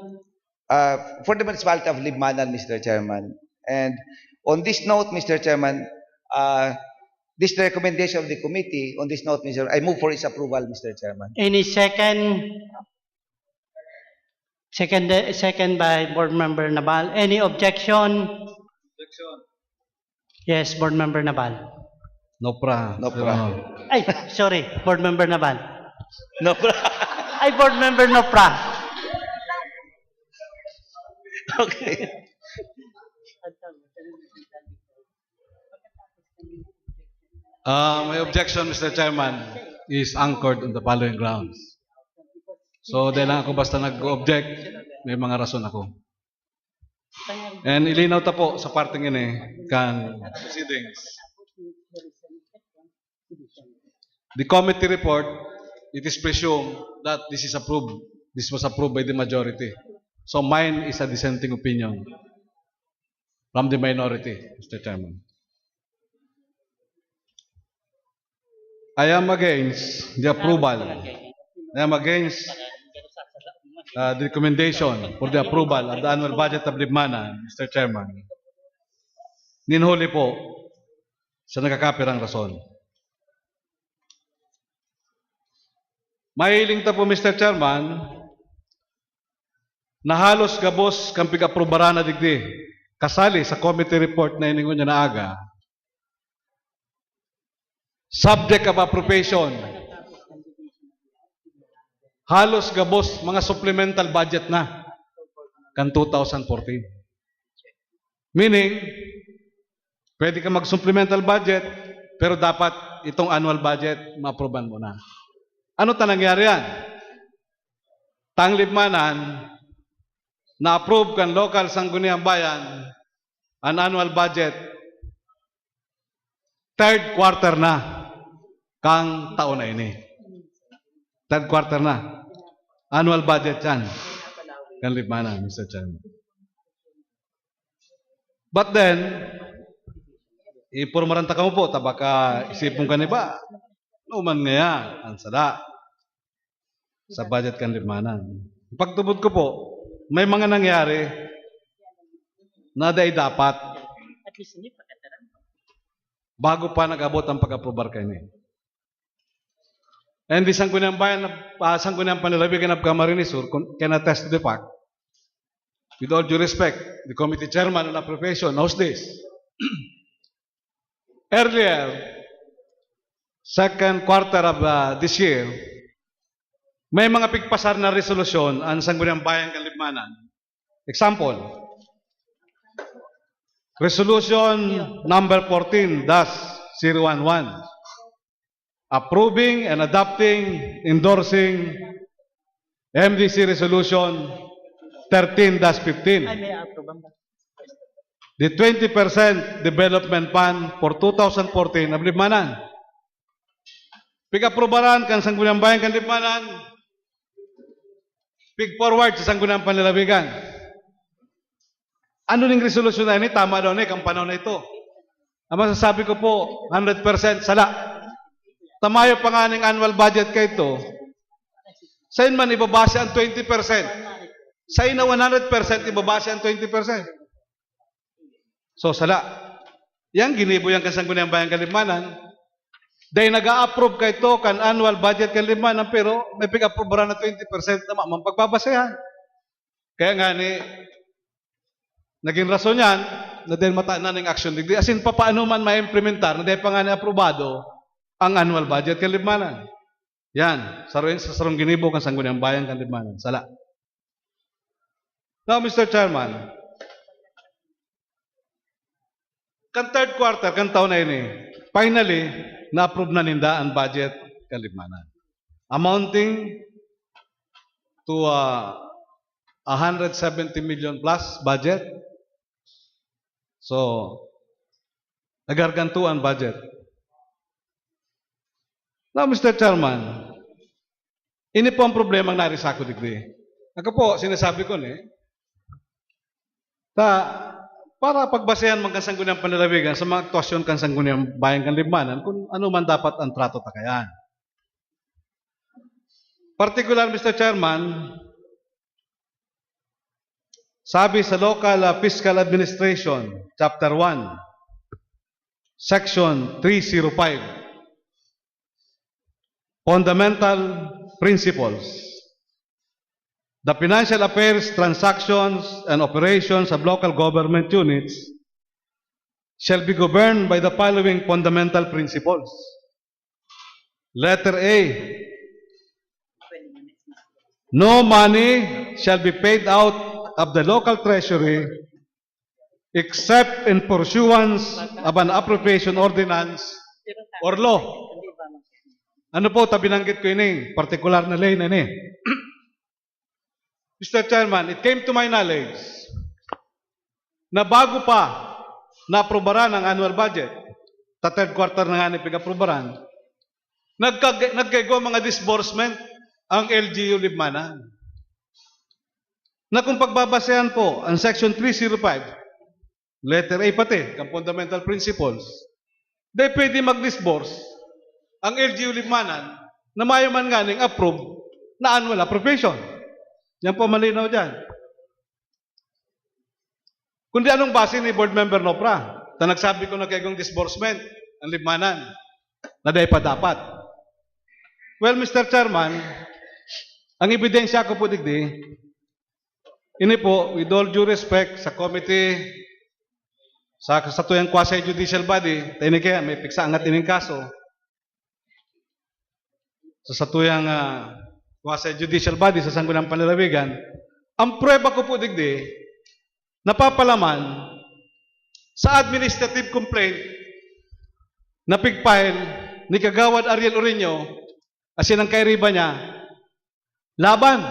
For the municipality of Libmanan, Mr. Chairman. And on this note, Mr. Chairman, This is the recommendation of the committee on this note, Mr. I move for its approval, Mr. Chairman. Any second? Second by Board Member Nabal. Any objection? Yes, Board Member Nabal. Nopra. Ay, sorry, Board Member Nabal. Nopra. Ay, Board Member Nopra. Okay. My objection, Mr. Chairman, is anchored on the following grounds. So, dahil lang ako basta nag-object, may mga rason ako. And ilinaw ta po sa parting ini kan proceedings. The committee report, it is presumed that this is approved. This was approved by the majority. So mine is a dissenting opinion from the minority, Mr. Chairman. I am against the approval. I am against the recommendation for the approval of the annual budget of Libmanan, Mr. Chairman. Ninhuli po sa nakakapirang rason. Mahiling ta po, Mr. Chairman, na halos gabos kang pig-aprobaran na digdi kasali sa committee report na iningon niya na aga. Subject of appropriation. Halos gabos mga supplemental budget na kan 2014. Meaning, pwede ka mag-supplemental budget, pero dapat itong annual budget ma-approvean mo na. Ano ta nangyari yan? Libmanan, na-approve kan local sangguniang bayan ang annual budget third quarter na kang taon na ini. Third quarter na. Annual budget yan. Kan Libmanan, Mr. Chairman. But then, ipurmaranta ka mo po, tabaka isipong ka ni ba? Numan nga ang sada sa budget kan Libmanan. Pagtubod ko po, may mga nangyari na dapat bago pa nag-abot ang pag-aprobar kayo niya. And the Sangguniang Bayan, Sangguniang Panlalawigan of Camarines Sur can attest to the fact, with all due respect, the committee chairman on appropriation knows this. Earlier, second quarter of this year, may mga pigpasar na resolusyon ang Sangguniang Bayan ng Libmanan. Example, Resolution number 14-011, approving and adopting, endorsing MDC Resolution 13-15. The 20% Development Fund for 2014 of Libmanan. Pig-aprobaran kan Sangguniang Bayan kan Libmanan. Pig-forward sa Sangguniang Panlalawigan. Ano ning resolution na ini? Tama daw ni kang panahon na ito. Ang masasabi ko po, 100% sala. Tamayo pa nga ng annual budget kay ito. Saan man ibabase ang 20%? Saan na 100% ibabase ang 20%? So, sala. Yang ginibo yung Sangguniang Bayan kan Libmanan. Dahil nag-a-approve kay ito kan annual budget kan Libmanan, pero may pig-approve na 20% na mapagbabasehan. Kaya nga ni, naging rason yan, na dahil mataan na ng action degree. As in, paano man ma-implementar, na dahil pa nga ni-aprobado ang annual budget kan Libmanan. Yan, sa sarong ginibo kan Sangguniang Bayan kan Libmanan. Sala. Now, Mr. Chairman, kan third quarter, kan taon na ini, finally, na-approve na ninda ang budget kan Libmanan. Amounting to 170 million plus budget. So, nagargantuan budget. Now, Mr. Chairman, ini po ang problema ng narisako digdi. Ako po, sinasabi ko para pagbasehan mga Sangguniang Panlalawigan sa mga aktwasyon kan Sangguniang Bayan kan Libmanan kung ano man dapat ang trato takayan. Particular, Mr. Chairman, sabi sa Local Fiscal Administration, Chapter 1, Section 305. Fundamental Principles. The financial affairs, transactions, and operations of local government units shall be governed by the following fundamental principles. Letter A. No money shall be paid out of the local treasury except in pursuance of an appropriation ordinance or law. Ano po, binanggit ko ini, particular na lane na ini. Mr. Chairman, it came to my knowledge na bago pa na-aprobaran ang annual budget, ta third quarter na nga ni pig-aprobaran, nagkaigo mga disbursement ang LGU Libmanan. Na kung pagbabasehan po ang Section 305, letter A pati, ang fundamental principles, di pwede mag-disburse ang LGU Libmanan na mayo man ganing approve na annual appropriation. Yan po malinaw dyan. Kundi anong base ni Board Member Nopra na nagsabi ko na kayong disbursement ang Libmanan na dahi pa dapat. Well, Mr. Chairman, ang ebidensya ko po digdi, ini po, with all due respect sa committee, sa tuyang quasi-judicial body, tayo kaya may piksa angat ining kaso, sa tuyang quasi-judicial body sa Sangguniang Panlalawigan, ang prueba ko po digdi, napapalaman sa administrative complaint na pigfile ni Kagawad Ariel Orino, asin ang kairiba niya, laban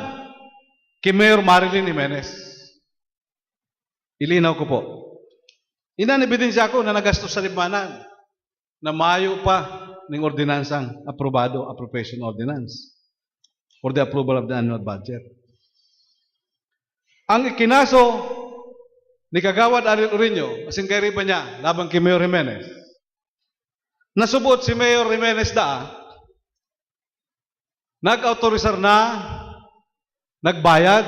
kay Mayor Marilyn Jimenez. Ilinaw ko po. Inanibidensya ko na nagastos sa Libmanan na mayo pa ng ordinansang aprobado, appropriation ordinance for the approval of the annual budget. Ang ikinaso ni Kagawad Ariel Orino, asin kairiba niya, laban kay Mayor Jimenez, nasubot si Mayor Jimenez nag-autorisar na, nagbayad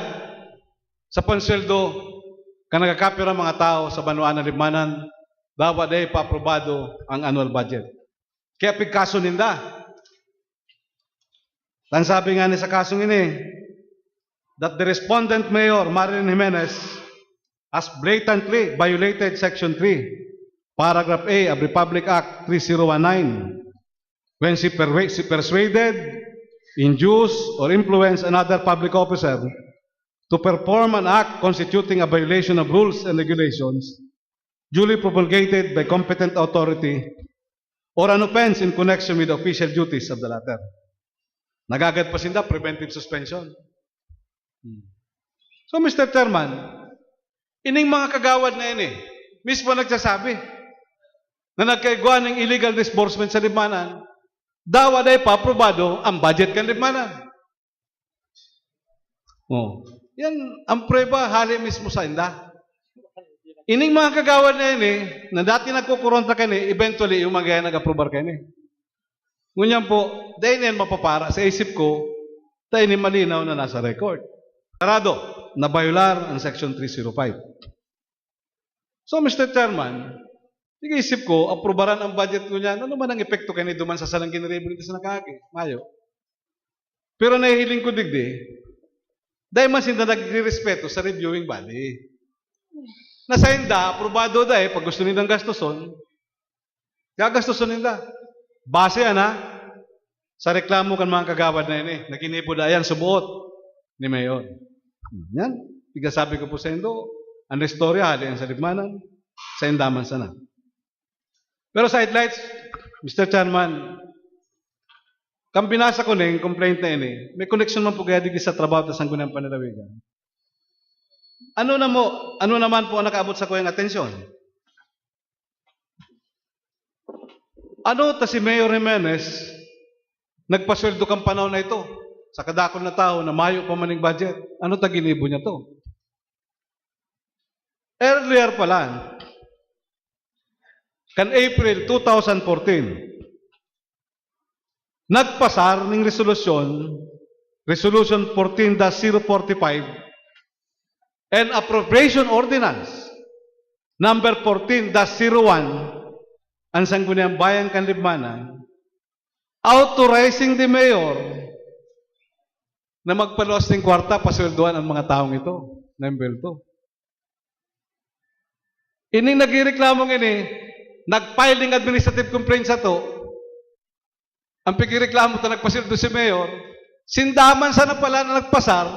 sa pansweldo ka nagkakapira mga tao sa Banuan ng Libmanan, dapat ay pa-aprobado ang annual budget. Kaya pigkaso ninda. Tan sabi nga ni sa kasong ini, that the respondent Mayor Marilyn Jimenez has blatantly violated Section 3, Paragraph A of Republic Act 3019 when she persuaded, induce, or influence another public officer to perform an act constituting a violation of rules and regulations duly promulgated by competent authority or an offense in connection with the official duties of the latter. Nagagad pa sinda, preventive suspension. So, Mr. Chairman, ining mga kagawad na ini, mismo nagsasabi na nagkaiguan ng illegal disbursement sa Libmanan, dawa day pa-aprobado ang budget kan Libmanan. Oh, yan ang prueba hali mismo sa inda. Ining mga kagawad na ini, na dati nagkukuronta kani, eventually yung mga nag-aprobar kani. Ngunyan po, dahil yan mapapara sa isip ko, dahil ni malinaw na nasa record. Sarado, na violar ang Section 305. So, Mr. Chairman, isip ko, aprobaran ang budget ko niyan, ano man ang epekto kayo duman sa salang ginreability sa nakaki, mayo. Pero nahihiling ko digdi, dahil mas hindi nagre-respeto sa reviewing body. Nasa inda, aprobado dahil, pag gusto nindang gastuson, gagastuson ninda. Base sa reklamo kan mga kagawad na ini, nakinipo dayan, subuot ni Mayor. Yan, sabi ko po sa indo, ang restorya, halian sa Libmanan, sa indaman sana. Pero sidelights, Mr. Chairman, kung binasa ko na yung complaint na ini, may connection man po kaya digdi sa trabaho sa Sangguniang Panlalawigan. Ano naman po ang nakaabot sa kuyang atensyon? Ano ta si Mayor Jimenez, nagpasweldo kang panahon na ito, sa kadakol na tao na mayo pa maning budget, ano ta ginibo niya to? Earlier pala, kan April 2014, nagpasar ng Resolution 14-045 and Appropriation Ordinance number 14-01 ang Sangguniang Bayan Kanlibmanan authorizing the mayor na magpaluwas ng kwarta, pasweldoan ang mga taong ito. Number 2. Ining nagireklamong ini, nag-filing administrative complaint sa to, ang pigireklamo ito nagpasildo si mayor, sindaman sana pala na nagpasar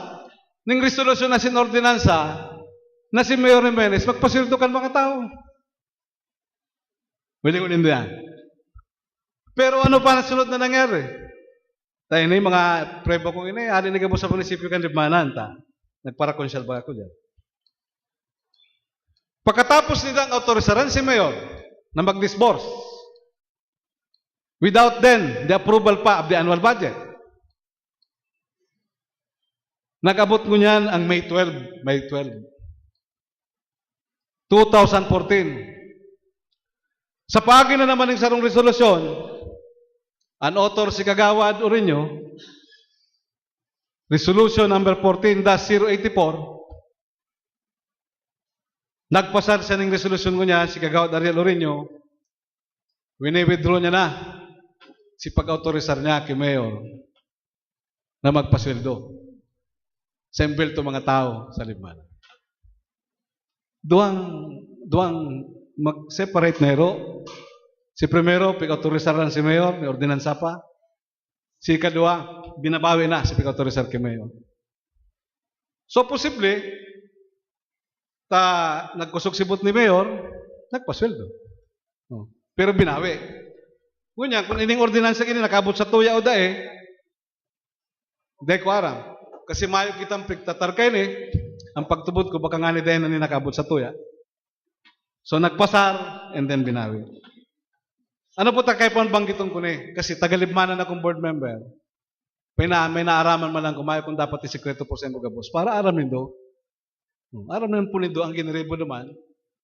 ng resolusyon na sinordinansa na si Mayor Jimenez, magpasildo kan mga tao. Pwede ko nindo yan. Pero ano pa na sunod na nangyari? Tayo na yung mga prebo kong ini, alin na sa munisipyo Kanlibmanan, nagparakonsyal ba ako dyan? Pagkatapos nilang autorisaran si Mayor na mag-disburse, without then the approval pa of the annual budget, nag-abot ko niyan ang May 12, 2014. Sa pagi na naman ng sarong resolusyon, ang author si Kagawad Ureño, Resolution number 14-084, nagpasar siya ng resolusyon ko niya, si Kagawad Ariel Ureño, wini-withdraw niya na si pag-autorisar niya kay Mayor na magpasweldo. Sembel to mga tao sa Libmanan. Duang mag-separate na ero. Si primero, pag-autorisar lang si Mayor, may ordinansa pa. Si kadua, binabawi na si pag-autorisar kay Mayor. So, posible, nagkusok sibot ni Mayor, nagpasweldo. Pero binawi. Kunya, kung ining ordinansa kini nakabot sa tuya o dae, di ko aram. Kasi mayo kitang pagtatarkay ni, ang pagtubod ko baka nga ni dahil na nakabot sa tuya. So nagpasar, and then binawi. Ano po takay po ang banggitong ko ni? Kasi tagalibmanan akong board member. May naaraman man lang kumayo kung dapat isikreto po sa gabos. Para aram nindo. Aram naman po nindo ang ginrebo naman,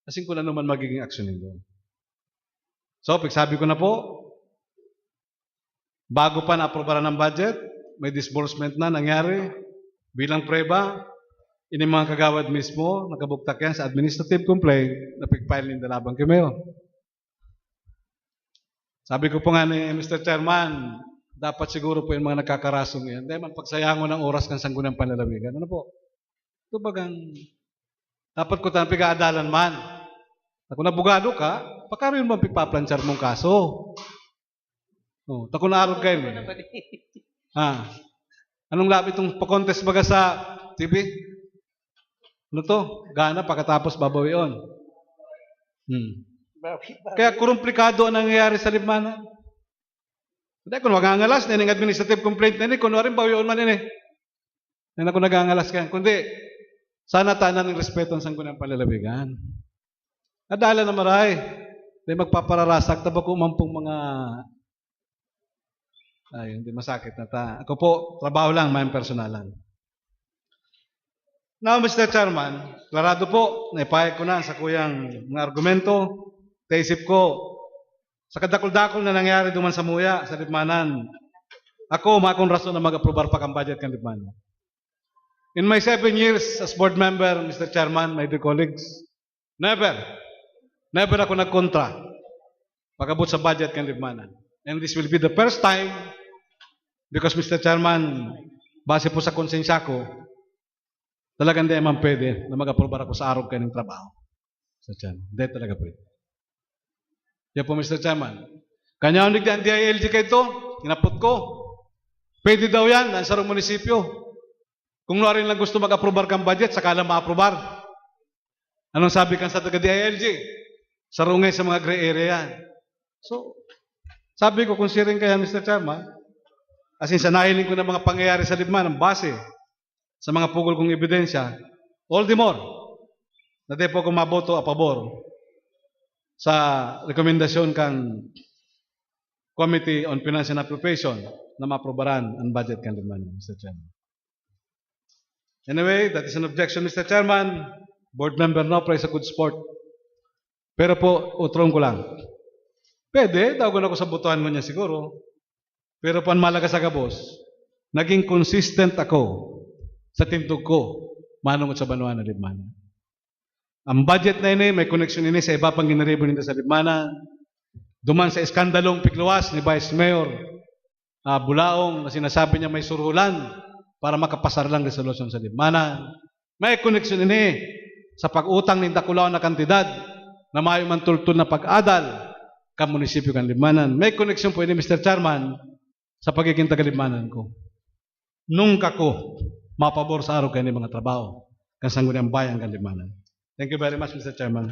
kasi kung ano man magiging aksyon nindo. So, pagsabi ko na po, bago pa na-aprobaran ng budget, may disbursement na nangyari, bilang preba, ini mga kagawad mismo, nakabuktak yan sa administrative complaint na pag-file ng dalabang kay Mayor. Sabi ko po nga ni Mr. Chairman, dapat siguro po yung mga nagkakarasong yan. Dahil man pagsayangon ng oras ng Sangguniang Panlalawigan. Ano po? Ito bagang, dapat ko tanong pigaadalan man. Kung nabugado ka, pakaro yun mo pipaplanchar mong kaso. Tako na arog kayo. Anong labi itong pa-contest baga sa TV? Ano to? Gana, pagkatapos babawion. Kaya kurumplikado ang nangyayari sa Libmanan. Hindi, kung magangalas, na yung administrative complaint na yun, kung rin bawion man yun eh. Hindi ako nagangalas kaya. Kundi, sana tanan ng respeto ang Sangguniang Panlalawigan. Adala na maray. Hindi magpapararasak, taba ko umampong mga hindi masakit na ta. Ako po, trabaho lang, may personalan. Now, Mr. Chairman, klarado po, naipahid ko na sa kuyang mga argumento. Taisip ko, sa kadakol-dakol na nangyari duman sa Muya, sa Libmanan, ako, makong rason na mag-aprobar pa kang budget kan Libmanan. In my 7 years as board member, Mr. Chairman, my dear colleagues, never ako nagkontra pagabot sa budget kan Libmanan. And this will be the first time, because Mr. Chairman, base po sa konsensya ko, talagang di naman pwede na mag-aprobar ako sa araw kayo ng trabaho. Mr. Chairman, hindi talaga pwede. Yan po, Mr. Chairman. Kanya unig ang DILG kayo ito, tinapot ko. Pwede daw yan, sa munisipyo. Kung rin lang gusto mag-aprobar kang budget, saka lang ma-aprobar. Anong sabi kang sa taga-DILG? Sarungay sa mga gray area yan. So, sabi ko, kung siring kaya, Mr. Chairman, as in, sanahiling ko na mga pangyayari sa Libmanan, base sa mga pugol kong ebidensya, all the more, na di po ko maboto a pabor sa rekomendasyon kang Committee on Finance and Appropriation na maprobaran ang budget kan Libmanan, Mr. Chairman. Anyway, that is an objection, Mr. Chairman. Board member Nopra is a good sport. Pero po, utrong ko lang. Pwede, tawagan ako sa butuhan mo niya siguro. Pero pan malaga sa gabos, naging consistent ako sa tindog ko, manong sa Banuan na Libmanan. Ang budget na ini, may connection ini sa iba pang ginarebo nito sa Libmanan. duman sa iskandalong pigluwas ni Vice Mayor Bulaong na sinasabi niya may surulan para makapasar lang resolution sa Libmanan. May koneksyon ini sa pag-utang ni Dakulaw na kantidad na mayo man tultul na pag-adal ka munisipyo kan Libmanan. May koneksyon po ini, Mr. Chairman, sa pagiging taga-Libmanan ko. Nung kako mapabor sa araw kayo ni mga trabaho kan sangguniang bayan kan Libmanan. Thank you very much, Mr. Chairman.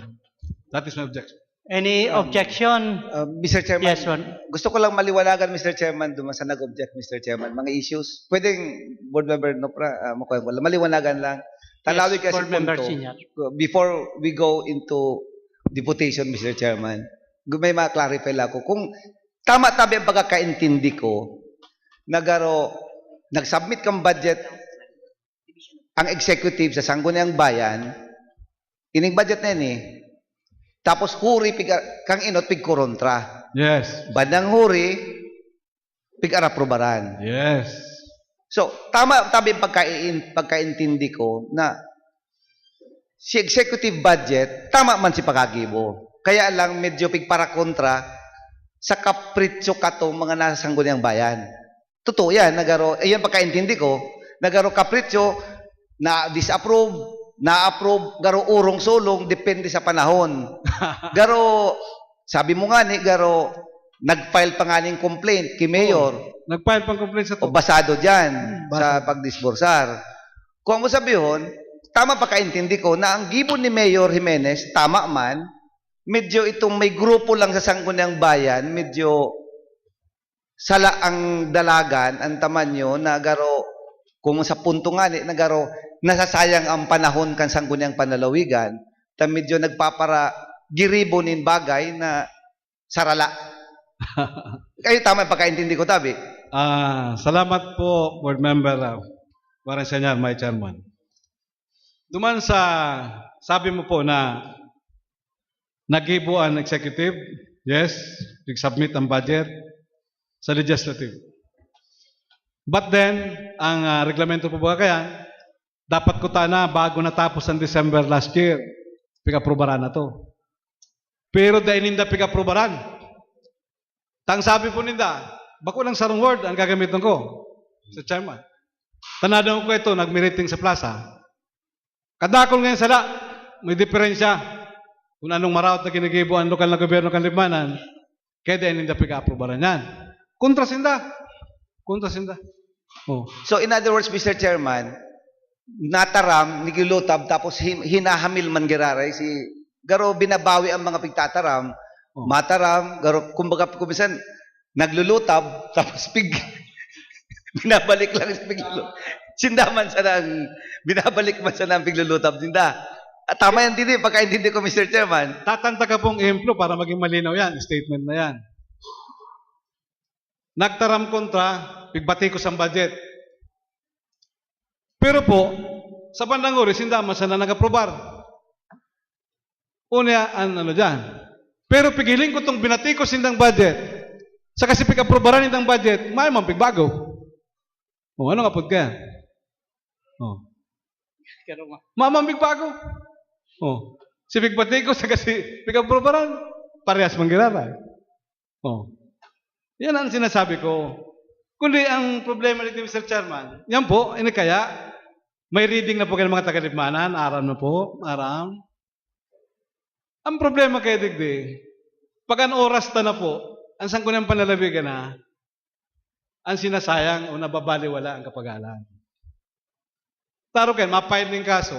That is my objection. Any objection? Mr. Chairman, Yes, one. gusto ko lang maliwanagan, Mr. Chairman, duman sa nag-object, Mr. Chairman, mga issues. Pwedeng, Board Member Nopra, maliwanagan lang. Tanawin kasi Board Member punto, Senior. before we go into deputation, Mr. Chairman, may ma-clarify lang ako. Kung tama-tabi ang pagkakaintindi ko, nag-submit kang budget ang executive sa Sangguniang Bayan, ining budget na yun eh, tapos huri kang inot pig korontra. Yes. Bandang huri pig araprobaran. Yes. So, tama tabi pagkaintindi ko na si executive budget, tama man si pagkagibo. Kaya lang medyo pig para kontra sa kapritsyo katong mga nasa Sangguniang Bayan. Totoo yan, yan pagkaintindi ko, nagaro kapritsyo na disapprove, na-approve, garo urong sulong, depende sa panahon. Garo, sabi mo nga ni, garo, nag-file pa nga ng complaint kay Mayor. Nag-file pang complaint sa O basado dyan sa pagdisbursar. Kung mo sabihin, tama pa kaintindi ko na ang gibon ni Mayor Jimenez, tama man, medyo itong may grupo lang sa Sangguniang Bayan, medyo sala ang dalagan, ang tamanyo, na garo, kung sa punto nga ni, na garo, nasasayang ang panahon kan Sangguniang Panlalawigan, ta medyo nagpapara giribonin bagay na sarala. Kayo tama pagkaintindi ko, tabi. Salamat po, Board Member Warren Senyar, my chairman. Duman sa sabi mo po na nagibo ang executive, yes, nag-submit ang budget sa legislative. But then, ang reglamento po ba kaya, dapat ko na bago natapos ang December last year, pig-aprobaran na to. Pero dahil ninda pig-aprobaran, tang sabi po ninda, bako lang sarong word ang gagamitin ko sa chairman. Tanadang ko ito, nag-meeting sa plaza. Kadakol ngayon sala, may diferensya kung anong marawat na ginigibo ang lokal na gobyerno kan Libmanan, kaya dahil ninda pig-aprobaran yan. Kontrasinda. Oh. So, in other words, Mr. Chairman, nataram, nigilutab, tapos hinahamil man giraray, garo binabawi ang mga pigtataram, mataram, garo, kumbaga, kumisan, naglulutab, tapos binabalik lang sa piglulutab. Sindaman sa nang, binabalik man sa nang piglulutab, sinda. At tama yan din, pagkaintindi ko, Mr. Chairman. Tatanta ka pong ehemplo para maging malinaw yan, statement na yan. Nagtaram kontra, pigbati ko sa budget. Pero po, sa bandang oras, hindi naman sana nag-aprobar. Una, dyan. Pero pigiling ko itong binati ko sindang budget. Sa kasi pig-aprobaran nindang budget, may man pigbago. Ano nga po kaya? Mamang pigbago. Si pigbati ko sa kasi pig-aprobaran, parehas manggirara. Yan ang sinasabi ko. Kundi ang problema nito, Mr. Chairman, yan po, kaya, may reading na po kayo ng mga taga-Libmanan, aram na po, aram. Ang problema kayo, digdi, pag ang oras na po, ang Sangguniang Panlalawigan na, ang sinasayang o nababaliwala ang kapagalan. Taro kayo, ma-file ng kaso.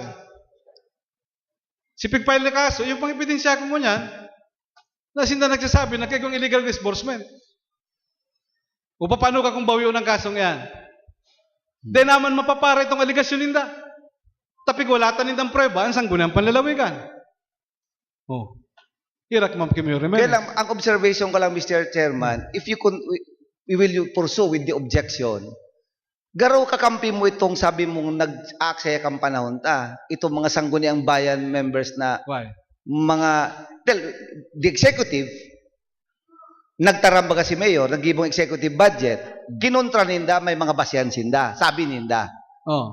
Si pig-file ng kaso, yung pang-ebidensya ko mo niyan, na sinda nagsasabi na kayo illegal disbursement. O paano ka kung bawiw ng kasong yan? Di naman mapapara itong aligasyon ninda. Tapig wala tanindang prueba ang Sangguniang Panlalawigan. Irak ma'am Kimio Remedios. Kaya lang, ang observation ko lang, Mr. Chairman, if you will you pursue with the objection, garo kakampi mo itong sabi mong nag-aksaya kang panahon itong mga Sangguniang Bayan members na the executive, nagtarambaga si Mayor, nagibong executive budget, ginontra ninda, may mga basyan sinda, sabi ninda.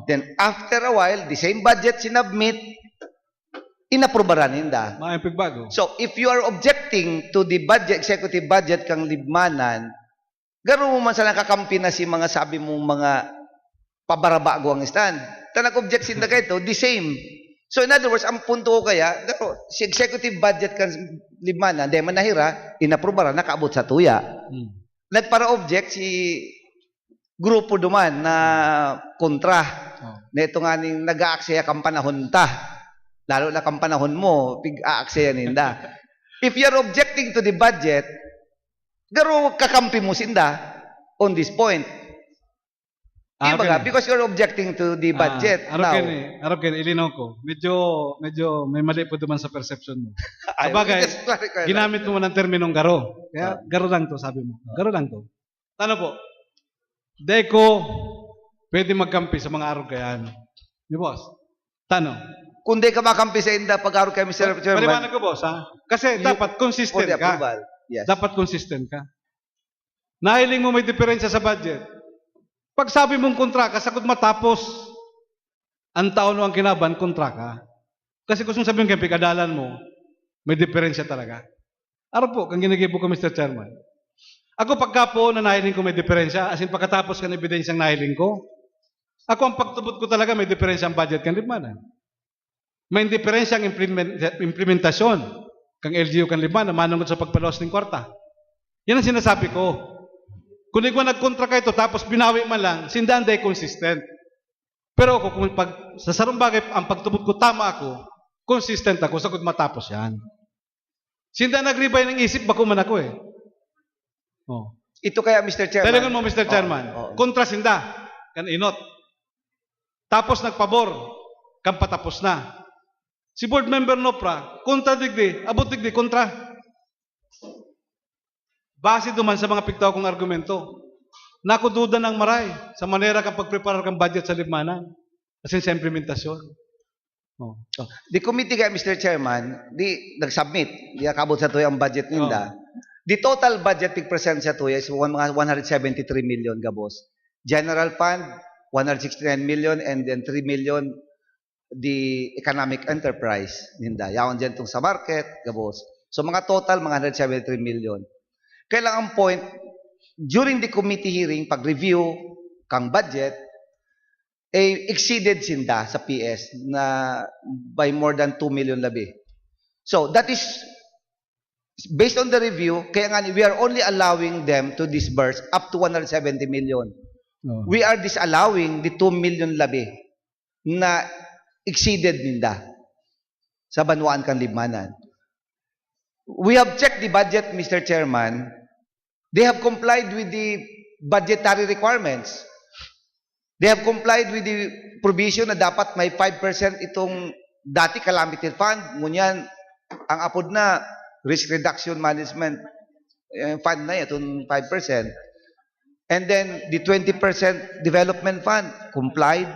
Then, after a while, the same budget sinabmit, inaprubaran ninda. Mga pigbago. So, if you are objecting to the budget, executive budget kang libmanan, garo mo man sa nakakampi na si mga sabi mong mga pabarabago ang stand. Nag-object sinda kayo, the same. So, in other words, ang punto ko kaya, garo, si executive budget kang libmanan, di man nahira, inaprubaran, nakaabot sa tuya. Nagpara-object si grupo duman na kontra. Na ito nga ning nag-aaksaya kang panahon ta. Lalo na kang panahon mo, pig-aaksaya ninda. If you're objecting to the budget, garo kakampi mo sinda on this point. Because you're objecting to the budget. Araw ken ilinaw ko. Medyo may mali po duman sa perception mo. Sabagay, ginamit mo ng terminong garo. Kaya garo lang to, sabi mo. Garo lang to. Tano po? Deko, pwede magkampi sa mga araw kayan. Di boss? Tano? Kung di ka makampi sa inda pag-araw kay Mr. Chairman. Paliwanag ko, boss, ha? Kasi dapat consistent ka. Yes. Dapat consistent ka. Nahiling mo may diferensya sa budget. Pag sabi mong kontra ka, sagot matapos ang taon o ang kinaban, kontra ka. Kasi kung sabihin kayo, pikadalan mo, may diferensya talaga. Araw po, kang ginagibo ko, Mr. Chairman. Ako pagka po na nahiling ko may diferensya, as in pagkatapos ka na ebidensyang nahiling ko, ako ang pagtubot ko talaga may diferensya ang budget kang limanan. May diferensya ang implementasyon kang LGU kang limanan, manunod sa pagpalos ng kwarta. Yan ang sinasabi ko. Kung di ko nagkontra ka ito, tapos binawi man lang, sindaan day consistent. Pero ako, kung sa sarong bagay, ang pagtubot ko, tama ako, consistent ako, sagot matapos yan. Sindaan nagribay ng isip, bako man ako eh. Oh. Ito kaya, Mr. Chairman. Talagang mo, Mr. Chairman, kontra sinda, kan inot. Tapos nagpabor, kan patapos na. Si board member Nopra, kontra digdi, abot digdi, kontra. Base duman sa mga piktaw kong argumento, nakududa ng maray sa manera kang pagpreparar kang budget sa limanan. Kasi sa implementasyon. The committee kaya, Mr. Chairman, nag-submit, di nakabot sa tuya ang budget ninda. The total budget present sa tuya is mga 173 million, gabos. General Fund, 169 million, and then 3 million the economic enterprise ninda. Yaon dyan itong sa market, gabos. So mga total, mga 173 million. Kailang ang point, during the committee hearing, pag-review kang budget, exceeded sinda sa PS na by more than 2 million labi. So, that is, based on the review, kaya nga we are only allowing them to disburse up to 170 million. We are disallowing the 2 million labi na exceeded ninda sa Banwaan kang Libmanan. We have checked the budget, Mr. Chairman. They have complied with the budgetary requirements. They have complied with the provision na dapat may 5% itong dati calamity fund. Ngunyan, ang apod na risk reduction management fund na itong 5%. And then, the 20% development fund, complied.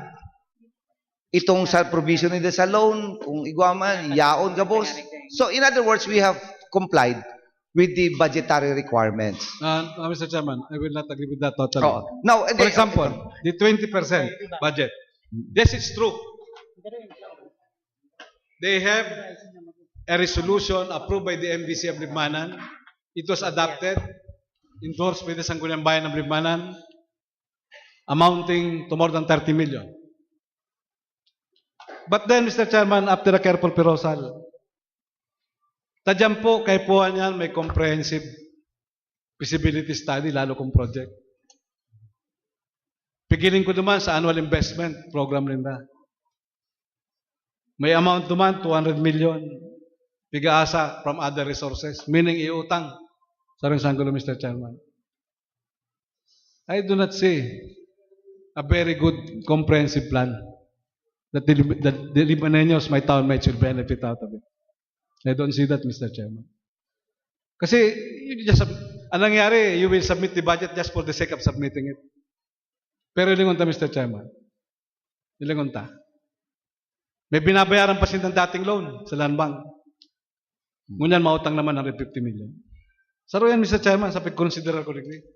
Itong sa provision nila sa loan, kung igwaman, yaon gabos. So, in other words, we have complied with the budgetary requirements. Mr. Chairman, I will not agree with that totally. Now, for example, the 20% budget. This is true. They have a resolution approved by the MDC of Libmanan. It was adopted, endorsed by the Sangguniang Bayan of Libmanan, amounting to more than 30 million. But then, Mr. Chairman, after a careful perusal, tadyang po, kay puhan yan, may comprehensive feasibility study, lalo kong project. Pigilin ko naman sa annual investment program nila. May amount naman, 200 million, pigaasa from other resources, meaning iutang sa ring sanggulo, Mr. Chairman. I do not see a very good comprehensive plan that the Libaneños, my town mates will benefit out of it. I don't see that, Mr. Chairman. Kasi, ang nangyari, you will submit the budget just for the sake of submitting it. Pero ilingon ta, Mr. Chairman. Ilingon ta. May binabayaran pa ng dating loan sa land bank. Ngunyan, mautang naman 150 million. Saro yan, Mr. Chairman, sa pag-consider correctly.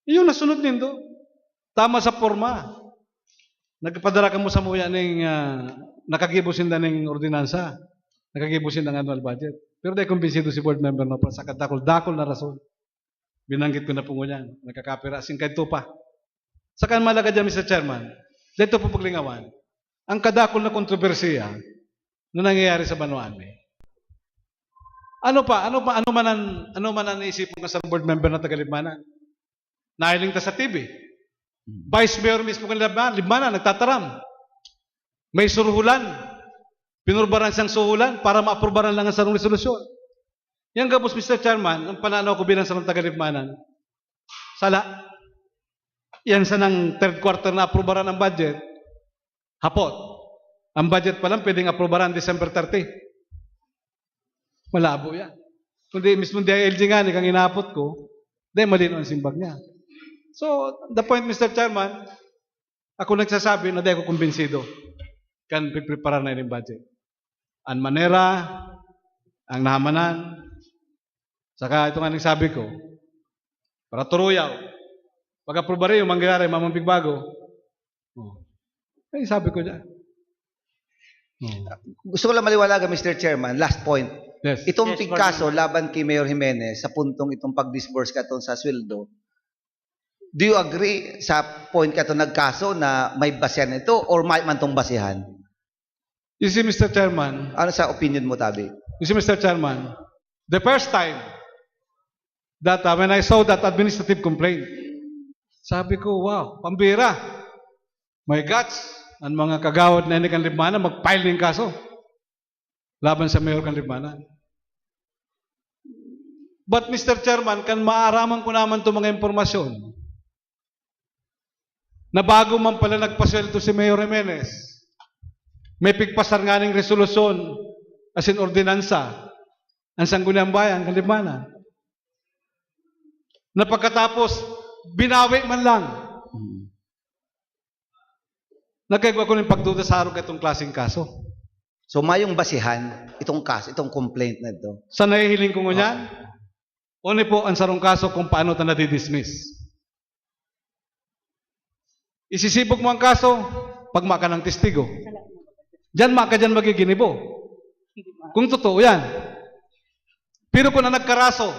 Yung nasunod nindo. Tama sa forma. Nagpadara ka mo sa muya ng nakagibo sinda ng ordinansa. nakagibusin ng annual budget. Pero dahil kumbinsido si board member Nopra sa kadakol-dakol na rason. Binanggit ko na po yan. Nakakapira, singkay to pa. Saka malaga dyan, Mr. Chairman, dito po paglingawan, ang kadakol na kontrobersiya na nangyayari sa Banuano. Ano man ang naisip mo sa board member na taga-Libmanan? Nahiling ta sa TV. Vice Mayor mismo ng Libmanan, nagtataram. May suruhulan. Pinurbaran siyang suhulan para maaprubaran lang ang sarong resolusyon. Yan gabos, Mr. Chairman, ang pananaw ko bilang sarong taga-Libmanan. Sala. Yan sa ng third quarter na aprubaran ang budget. Hapot. Ang budget pa lang pwedeng aprubaran December 30. Malabo yan. Kundi mismo DILG nga, kang inapot ko, dahil malino ang simbag niya. So, the point, Mr. Chairman, ako nagsasabi na dahil ko kumbinsido kan piprepara na yung budget. Ang manera, ang nahamanan, saka ito nga nagsabi ko, para turuyaw, pag-aprobari yung mangyayari, mamambig bago. Ay, sabi ko dyan. Gusto ko lang maliwalagan, Mr. Chairman, last point. Yes. Itong Yes, pigkaso laban kay Mayor Jimenez sa puntong itong pag-disburse ka sa sweldo, do you agree sa point ka nagkaso na may basehan ito or may man tong basehan? You see, Mr. Chairman, Ano sa opinion mo, Tabi? you see, Mr. Chairman, the first time that when I saw that administrative complaint, sabi ko, wow, pambira. My guts, ang mga kagawad na ini kan Libmanan, mag-file ng kaso laban sa Mayor kan Libmanan. But Mr. Chairman, kan maaraman ko naman itong mga impormasyon na bago man pala nagpasweldo si Mayor Jimenez, may pigpasar nga ng resolusyon as in ordinansa ang Sangguniang Bayan, Libmanan. Na pagkatapos, binawi man lang. Nagkagawa ko ng pagduda sa araw itong klaseng kaso. So mayong basihan itong kaso, itong complaint na ito. Sa nahihiling ko ngunyan, Oni po ang sarong kaso kung paano ito nadidismiss. Isisibok mo ang kaso, pag maka ng testigo. Diyan maka dyan magiginibo. Kung totoo yan. Pero kung na nagkaraso,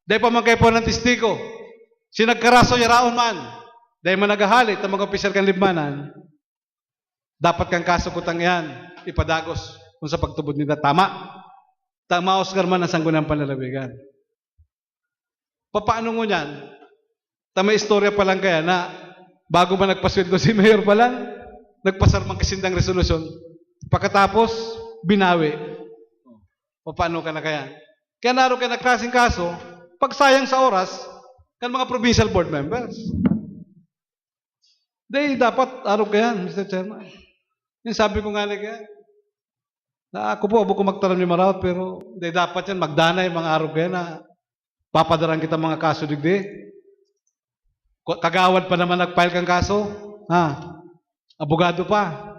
dahil pa magkay po ng testigo, si nagkaraso yaraon man, dahil managahalit ang mga opisyal kang Libmanan, dapat kang kaso kutang yan, ipadagos kung sa pagtubod nila. Tama. Tama Oscar man ang Sangguniang Panlalawigan. Paano mo yan? Tama istorya pa lang kaya na bago ba nagpasweldo si Mayor pa lang, nagpasarmang kasindang resolusyon. Pagkatapos, binawi. Paano ka na kaya? Kaya naroon ka na klaseng kaso, pagsayang sa oras, kan mga provincial board members. Dahil dapat araw ka yan, Mr. Chairman. Yung sabi ko nga na kaya, na ako po, abo ko magtaram ni Marawat, pero dahil dapat yan, magdanay mga araw kaya na papadaran kita mga kaso digdi. Kagawad pa naman nag-file kang kaso. Ha? Abogado pa.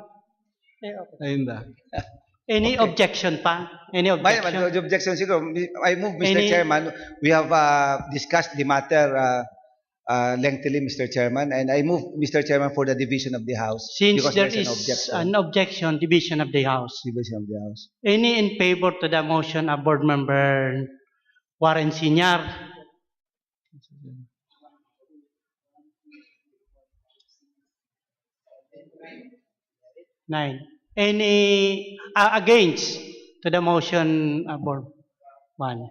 Ayun da. Any objection pa? Any May objection? objection siguro. I move, Mr. Any- Chairman. We have discussed the matter lengthily, Mr. Chairman, and I move, Mr. Chairman, for the division of the House. Since because there there's is an objection, division of the House. Division of the House. Any in favor to the motion of Board Member Warren Senior? Nine. Any against to the motion of Board One?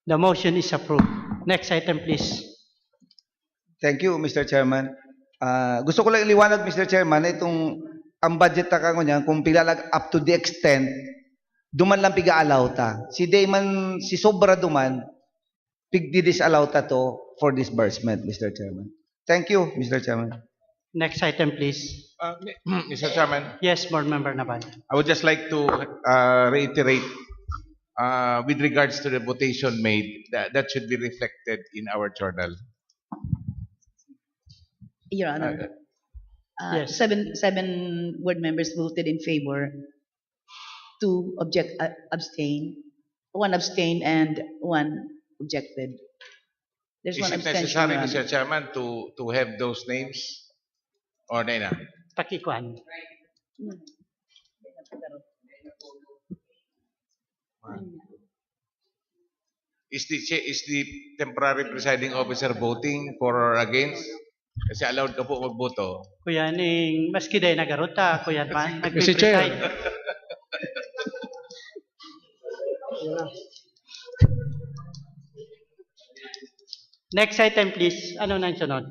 The motion is approved. Next item, please. Thank you, Mr. Chairman. Gusto ko lang iliwanag, Mr. Chairman, na itong ang budget ta kango niyan kung pilalag up to the extent duman lang piga-allow ta. Si Dayman, si sobra duman pigdi-disallow ta to for disbursement, Mr. Chairman. Thank you, Mr. Chairman. Next item, please. Mr. Chairman, Yes, Board Member Naval. I would just like to reiterate with regards to the votation made, that should be reflected in our journal. Your Honor. Yes. Seven board members voted in favor, 2 abstain, 1 abstain, and 1 objected. There's Is one it abstention, necessary, Your Honor. Mr. Chairman, to have those names? Or na? Pakikuan. Is the temporary presiding officer voting for or against? Kasi allowed ka po magboto. Kuya ning maski day nagaruta, kuya man, Mr. Chair. nagpe-preside. Next item please. Ano nang sunod?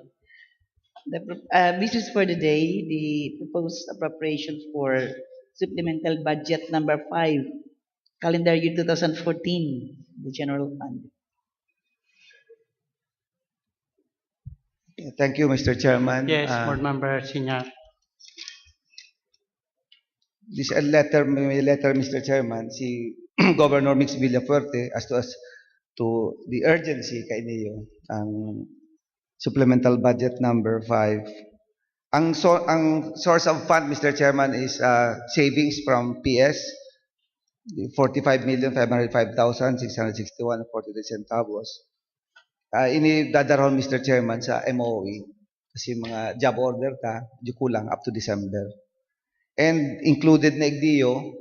Business for the day, the proposed appropriation for supplemental budget number 5, calendar year 2014, the general fund. Thank you, Mr. Chairman. Yes, Board Member Senior. This may letter, Mr. Chairman, si Governor Mix Villafuerte as to the urgency kay niyo ang supplemental budget number 5. Ang source of fund, Mr. Chairman, is savings from PS, 45,505,661.43 centavos. Inidadaron, Mr. Chairman, sa MOE kasi mga job order di kulang up to December. And included na igdiyo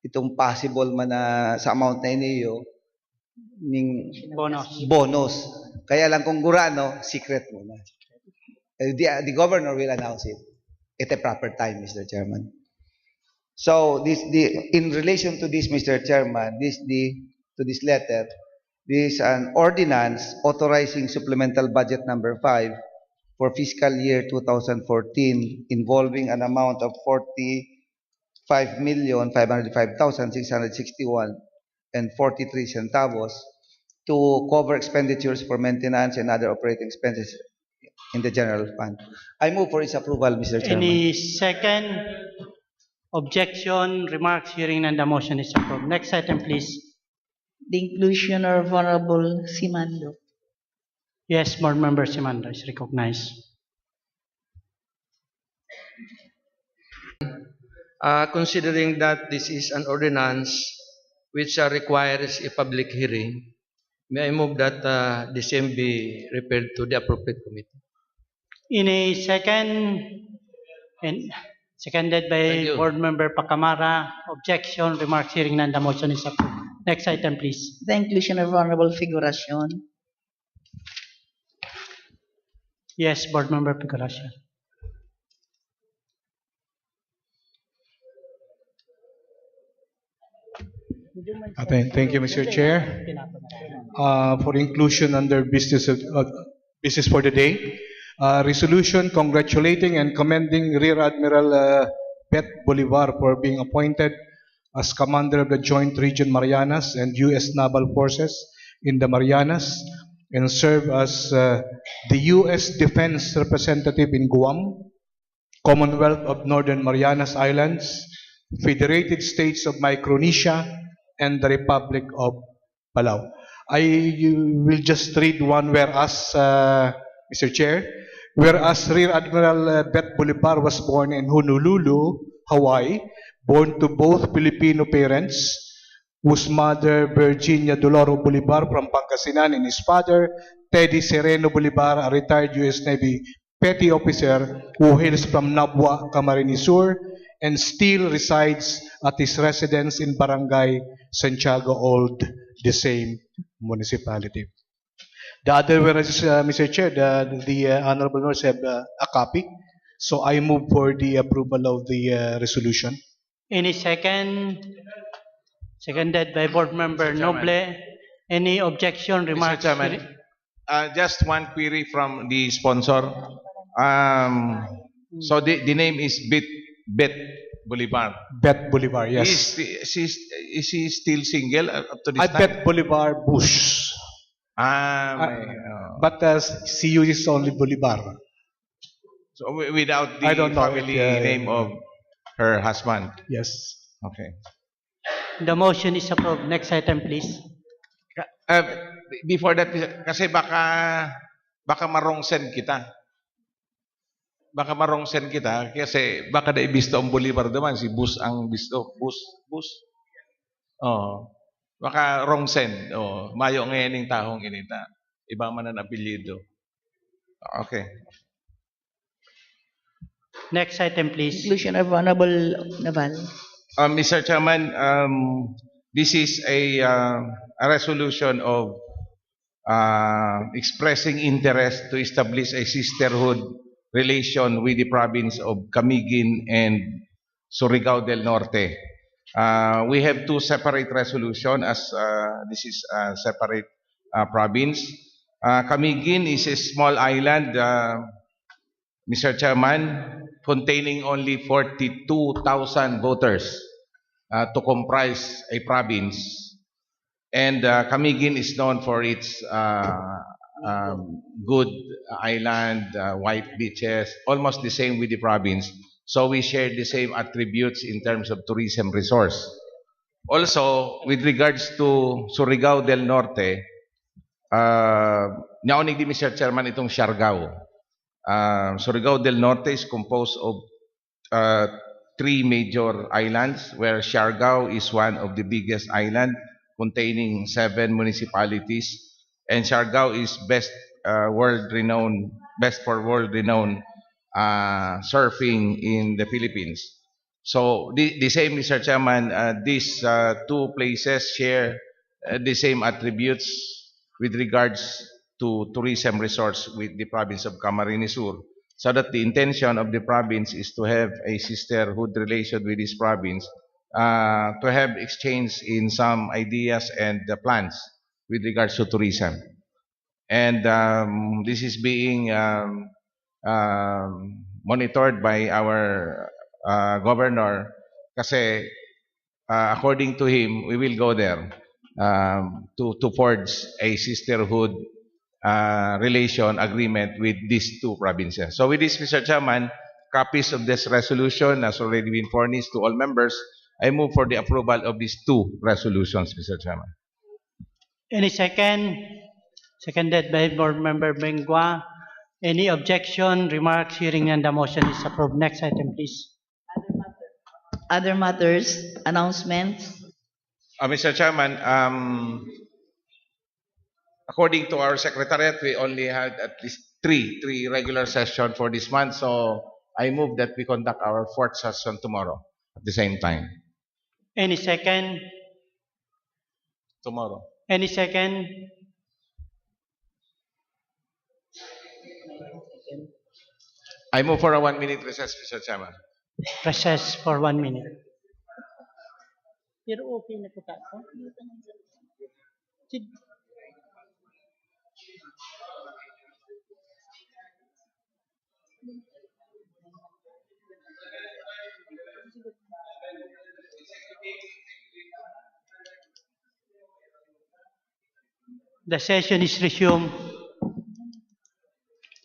itong possible man na sa amount na iniyo ning bonus. Kaya lang kung gurano, secret muna. The governor will announce it at a proper time, Mr. Chairman. So in relation to this, Mr. Chairman, to this letter, this is an ordinance authorizing supplemental budget number 5 for fiscal year 2014 involving an amount of 45,505,661.43 centavos to cover expenditures for maintenance and other operating expenses in the general fund. I move for its approval, Mr. Chairman. Any second? Objection, remarks, hearing none, the motion is approved. Next item please. The inclusion of Honorable Simando. Yes, Board Member Simando is recognized. Considering that this is an ordinance which requires a public hearing, may I move that the same be referred to the appropriate committee? In a second, and seconded by Board Member Pacamara. Objection, remarks, hearing none, the motion is approved. Next item, please. The inclusion of Honorable Figuracion. Yes, Board Member Figuracion. Thank you, Mr. Chair. For inclusion under business for the day, resolution congratulating and commending Rear Admiral Beth Bolivar for being appointed as Commander of the Joint Region Marianas and U.S. Naval Forces in the Marianas and serve as the U.S. Defense Representative in Guam, Commonwealth of Northern Marianas Islands, Federated States of Micronesia, and the Republic of Palau. I will just read one whereas, Mr. Chair. Whereas Rear Admiral Beth Bolivar was born in Honolulu, Hawaii, born to both Filipino parents, whose mother, Virginia Doloro Bolivar from Pangasinan, and his father, Teddy Sereno Bolivar, a retired U.S. Navy petty officer who hails from Nabua, Camarines Sur, and still resides at his residence in Barangay Santiago Old, the same municipality. The other whereas, Mr. Chair, the honorable members have a copy, so I move for the approval of the resolution. Any second? Seconded by Board Member Noble. Any objection, remarks? Mr. Chairman, just one query from the sponsor. So the name is Beth Bolivar. Beth Bolivar, yes. Is he still single up to this time? Beth Bolivar Bush. But she uses only Bolivar. So without the family name of her husband? Yes. Okay. The motion is approved. Next item, please. Before that, kasi baka marongsen kita. Baka marongsen kita kasi baka da ibisto ang Bolivar naman si Bus ang bisto. Bus. Oh. Baka rongsen. Oh, mayo ngayon ng tahong inita. Iba man ang apelyido. Okay. Next item, please. Inclusion of Honorable Naval. Mr. Chairman, this is a resolution of expressing interest to establish a sisterhood relation with the province of Camiguin and Surigao del Norte. We have two separate resolutions as this is a separate province. Camiguin is a small island, Mr. Chairman, containing only 42,000 voters to comprise a province. And Camiguin is known for its good island, white beaches, almost the same with the province. So we share the same attributes in terms of tourism resource. Also, with regards to Surigao del Norte, naunig di Mr. Chairman itong Siargao. Surigao del Norte is composed of three major islands, where Siargao is one of the biggest island, containing 7 municipalities, and Siargao is best for world-renowned surfing in the Philippines. So the same, Mr. Chairman, these two places share the same attributes with regards to tourism resorts with the province of Camarines Sur, so that the intention of the province is to have a sisterhood relation with this province, to have exchange in some ideas and plans with regards to tourism. And this is being monitored by our governor, kasi according to him, we will go there to forge a sisterhood relation agreement with these two provinces. So with this, Mr. Chairman, copies of this resolution has already been furnished to all members. I move for the approval of these two resolutions, Mr. Chairman. Any second? Seconded by Board Member Bengua. Any objection, remarks, hearing and the motion is approved. Next item, please. Other matters, announcements. Mr. Chairman, according to our secretariat, we only had at least three regular sessions for this month. So I move that we conduct our 4th session tomorrow at the same time. Any second? Tomorrow. Any second? I move for a 1-minute recess, Mr. Chairman. Recess for 1 minute. Pero okay na po tayo. The session is resumed.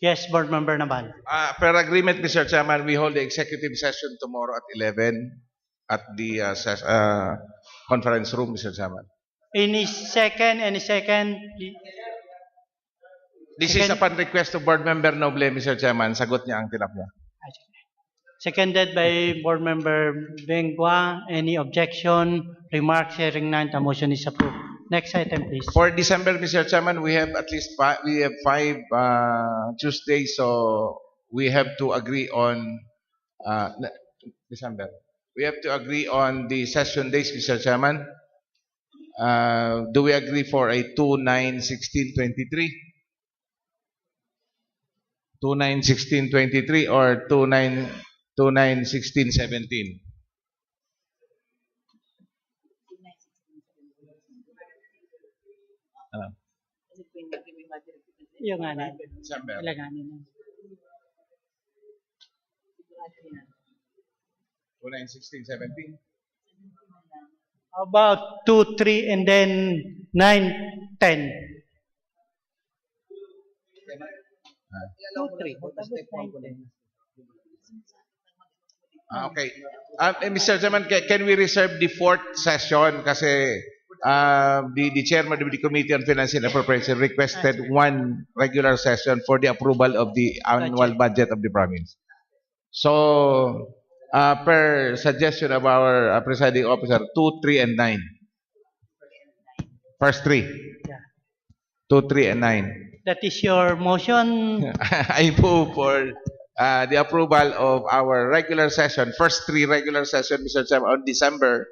Yes, Board Member Naval. Per agreement, Mr. Chairman, we hold the executive session tomorrow at 11 at the conference room, Mr. Chairman. Any second? Any second? This is upon request of Board Member Noble, Mr. Chairman. Sagot niya ang tilap niya. Seconded by Board Member Bengua. Any objection, remarks, hearing none, the motion is approved. Next item, please. For December, Mr. Chairman, we have at least five Tuesdays, so we have to agree on December. We have to agree on the session days, Mr. Chairman. Do we agree for a 2-9-16-23? 2-9-16-23 or 2-9-16-17? Yung ano, December. ilaganin na. 2-9-16-17? About 2, 3, and then 9, 10. 2, 3. Okay. Mr. Chairman, can we reserve the 4th session? Kasi the chairman of the Committee on Finance and Appropriation requested 1 regular session for the approval of the annual budget of the province. So, per suggestion of our presiding officer, 2, 3, and 9. First 3. 2, 3, and 9. That is your motion. I move for the approval of our regular session, first 3 regular session, Mr. Chairman, on December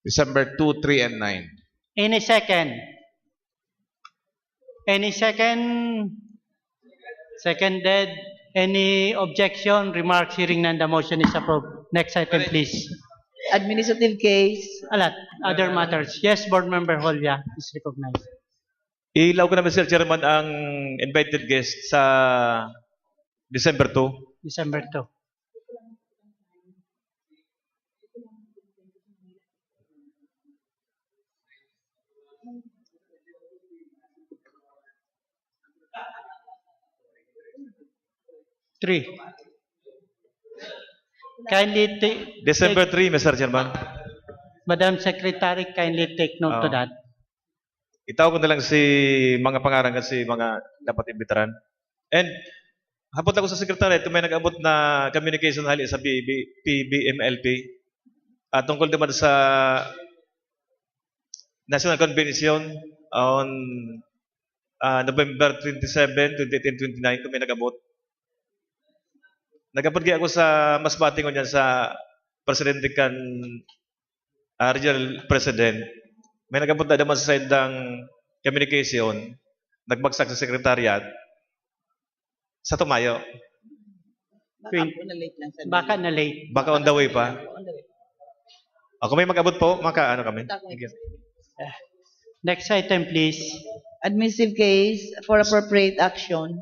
December 2, 3, and 9. Any second? Any second? Seconded. Any objection, remarks, hearing none, the motion is approved. Next item, please. Administrative case. Other matters. Yes, Board Member Holya is recognized. Ilaw ko na, Mr. Chairman, ang invited guest sa December 2. December 2. Three. Kindly December 3, Mr. Chairman. Madam Secretary, kindly take note to that. Itawag ko na lang si mga pangarang kasi mga dapat imbitaran. And hapot ako sa Secretary, ito may nag-abot na communication hali sa PBMLP tungkol naman sa National Convention on November 27, 2029, ito may nag-abot. Nagabot kaya ako sa mas bating ko niyan sa Presidente kan Regional President. May nagabot na naman sa side ng communication, nagbagsak sa Secretariat sa Tumayo. Baka na late. Baka on the way pa. Kung may mag-abot po, maka-ano kami. Next item, please. Administrative case for appropriate action.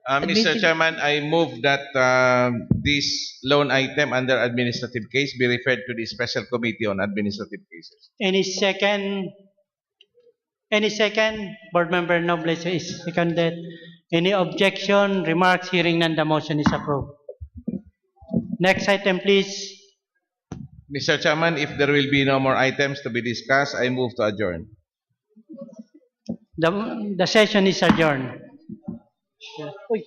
Mr. Chairman, I move that this loan item under administrative case be referred to the Special Committee on Administrative Cases. Any second? Any second? Board Member Nobles is seconded. Any objection, remarks, hearing none, the motion is approved. Next item, please. Mr. Chairman, if there will be no more items to be discussed, I move to adjourn. The session is adjourned. Uy.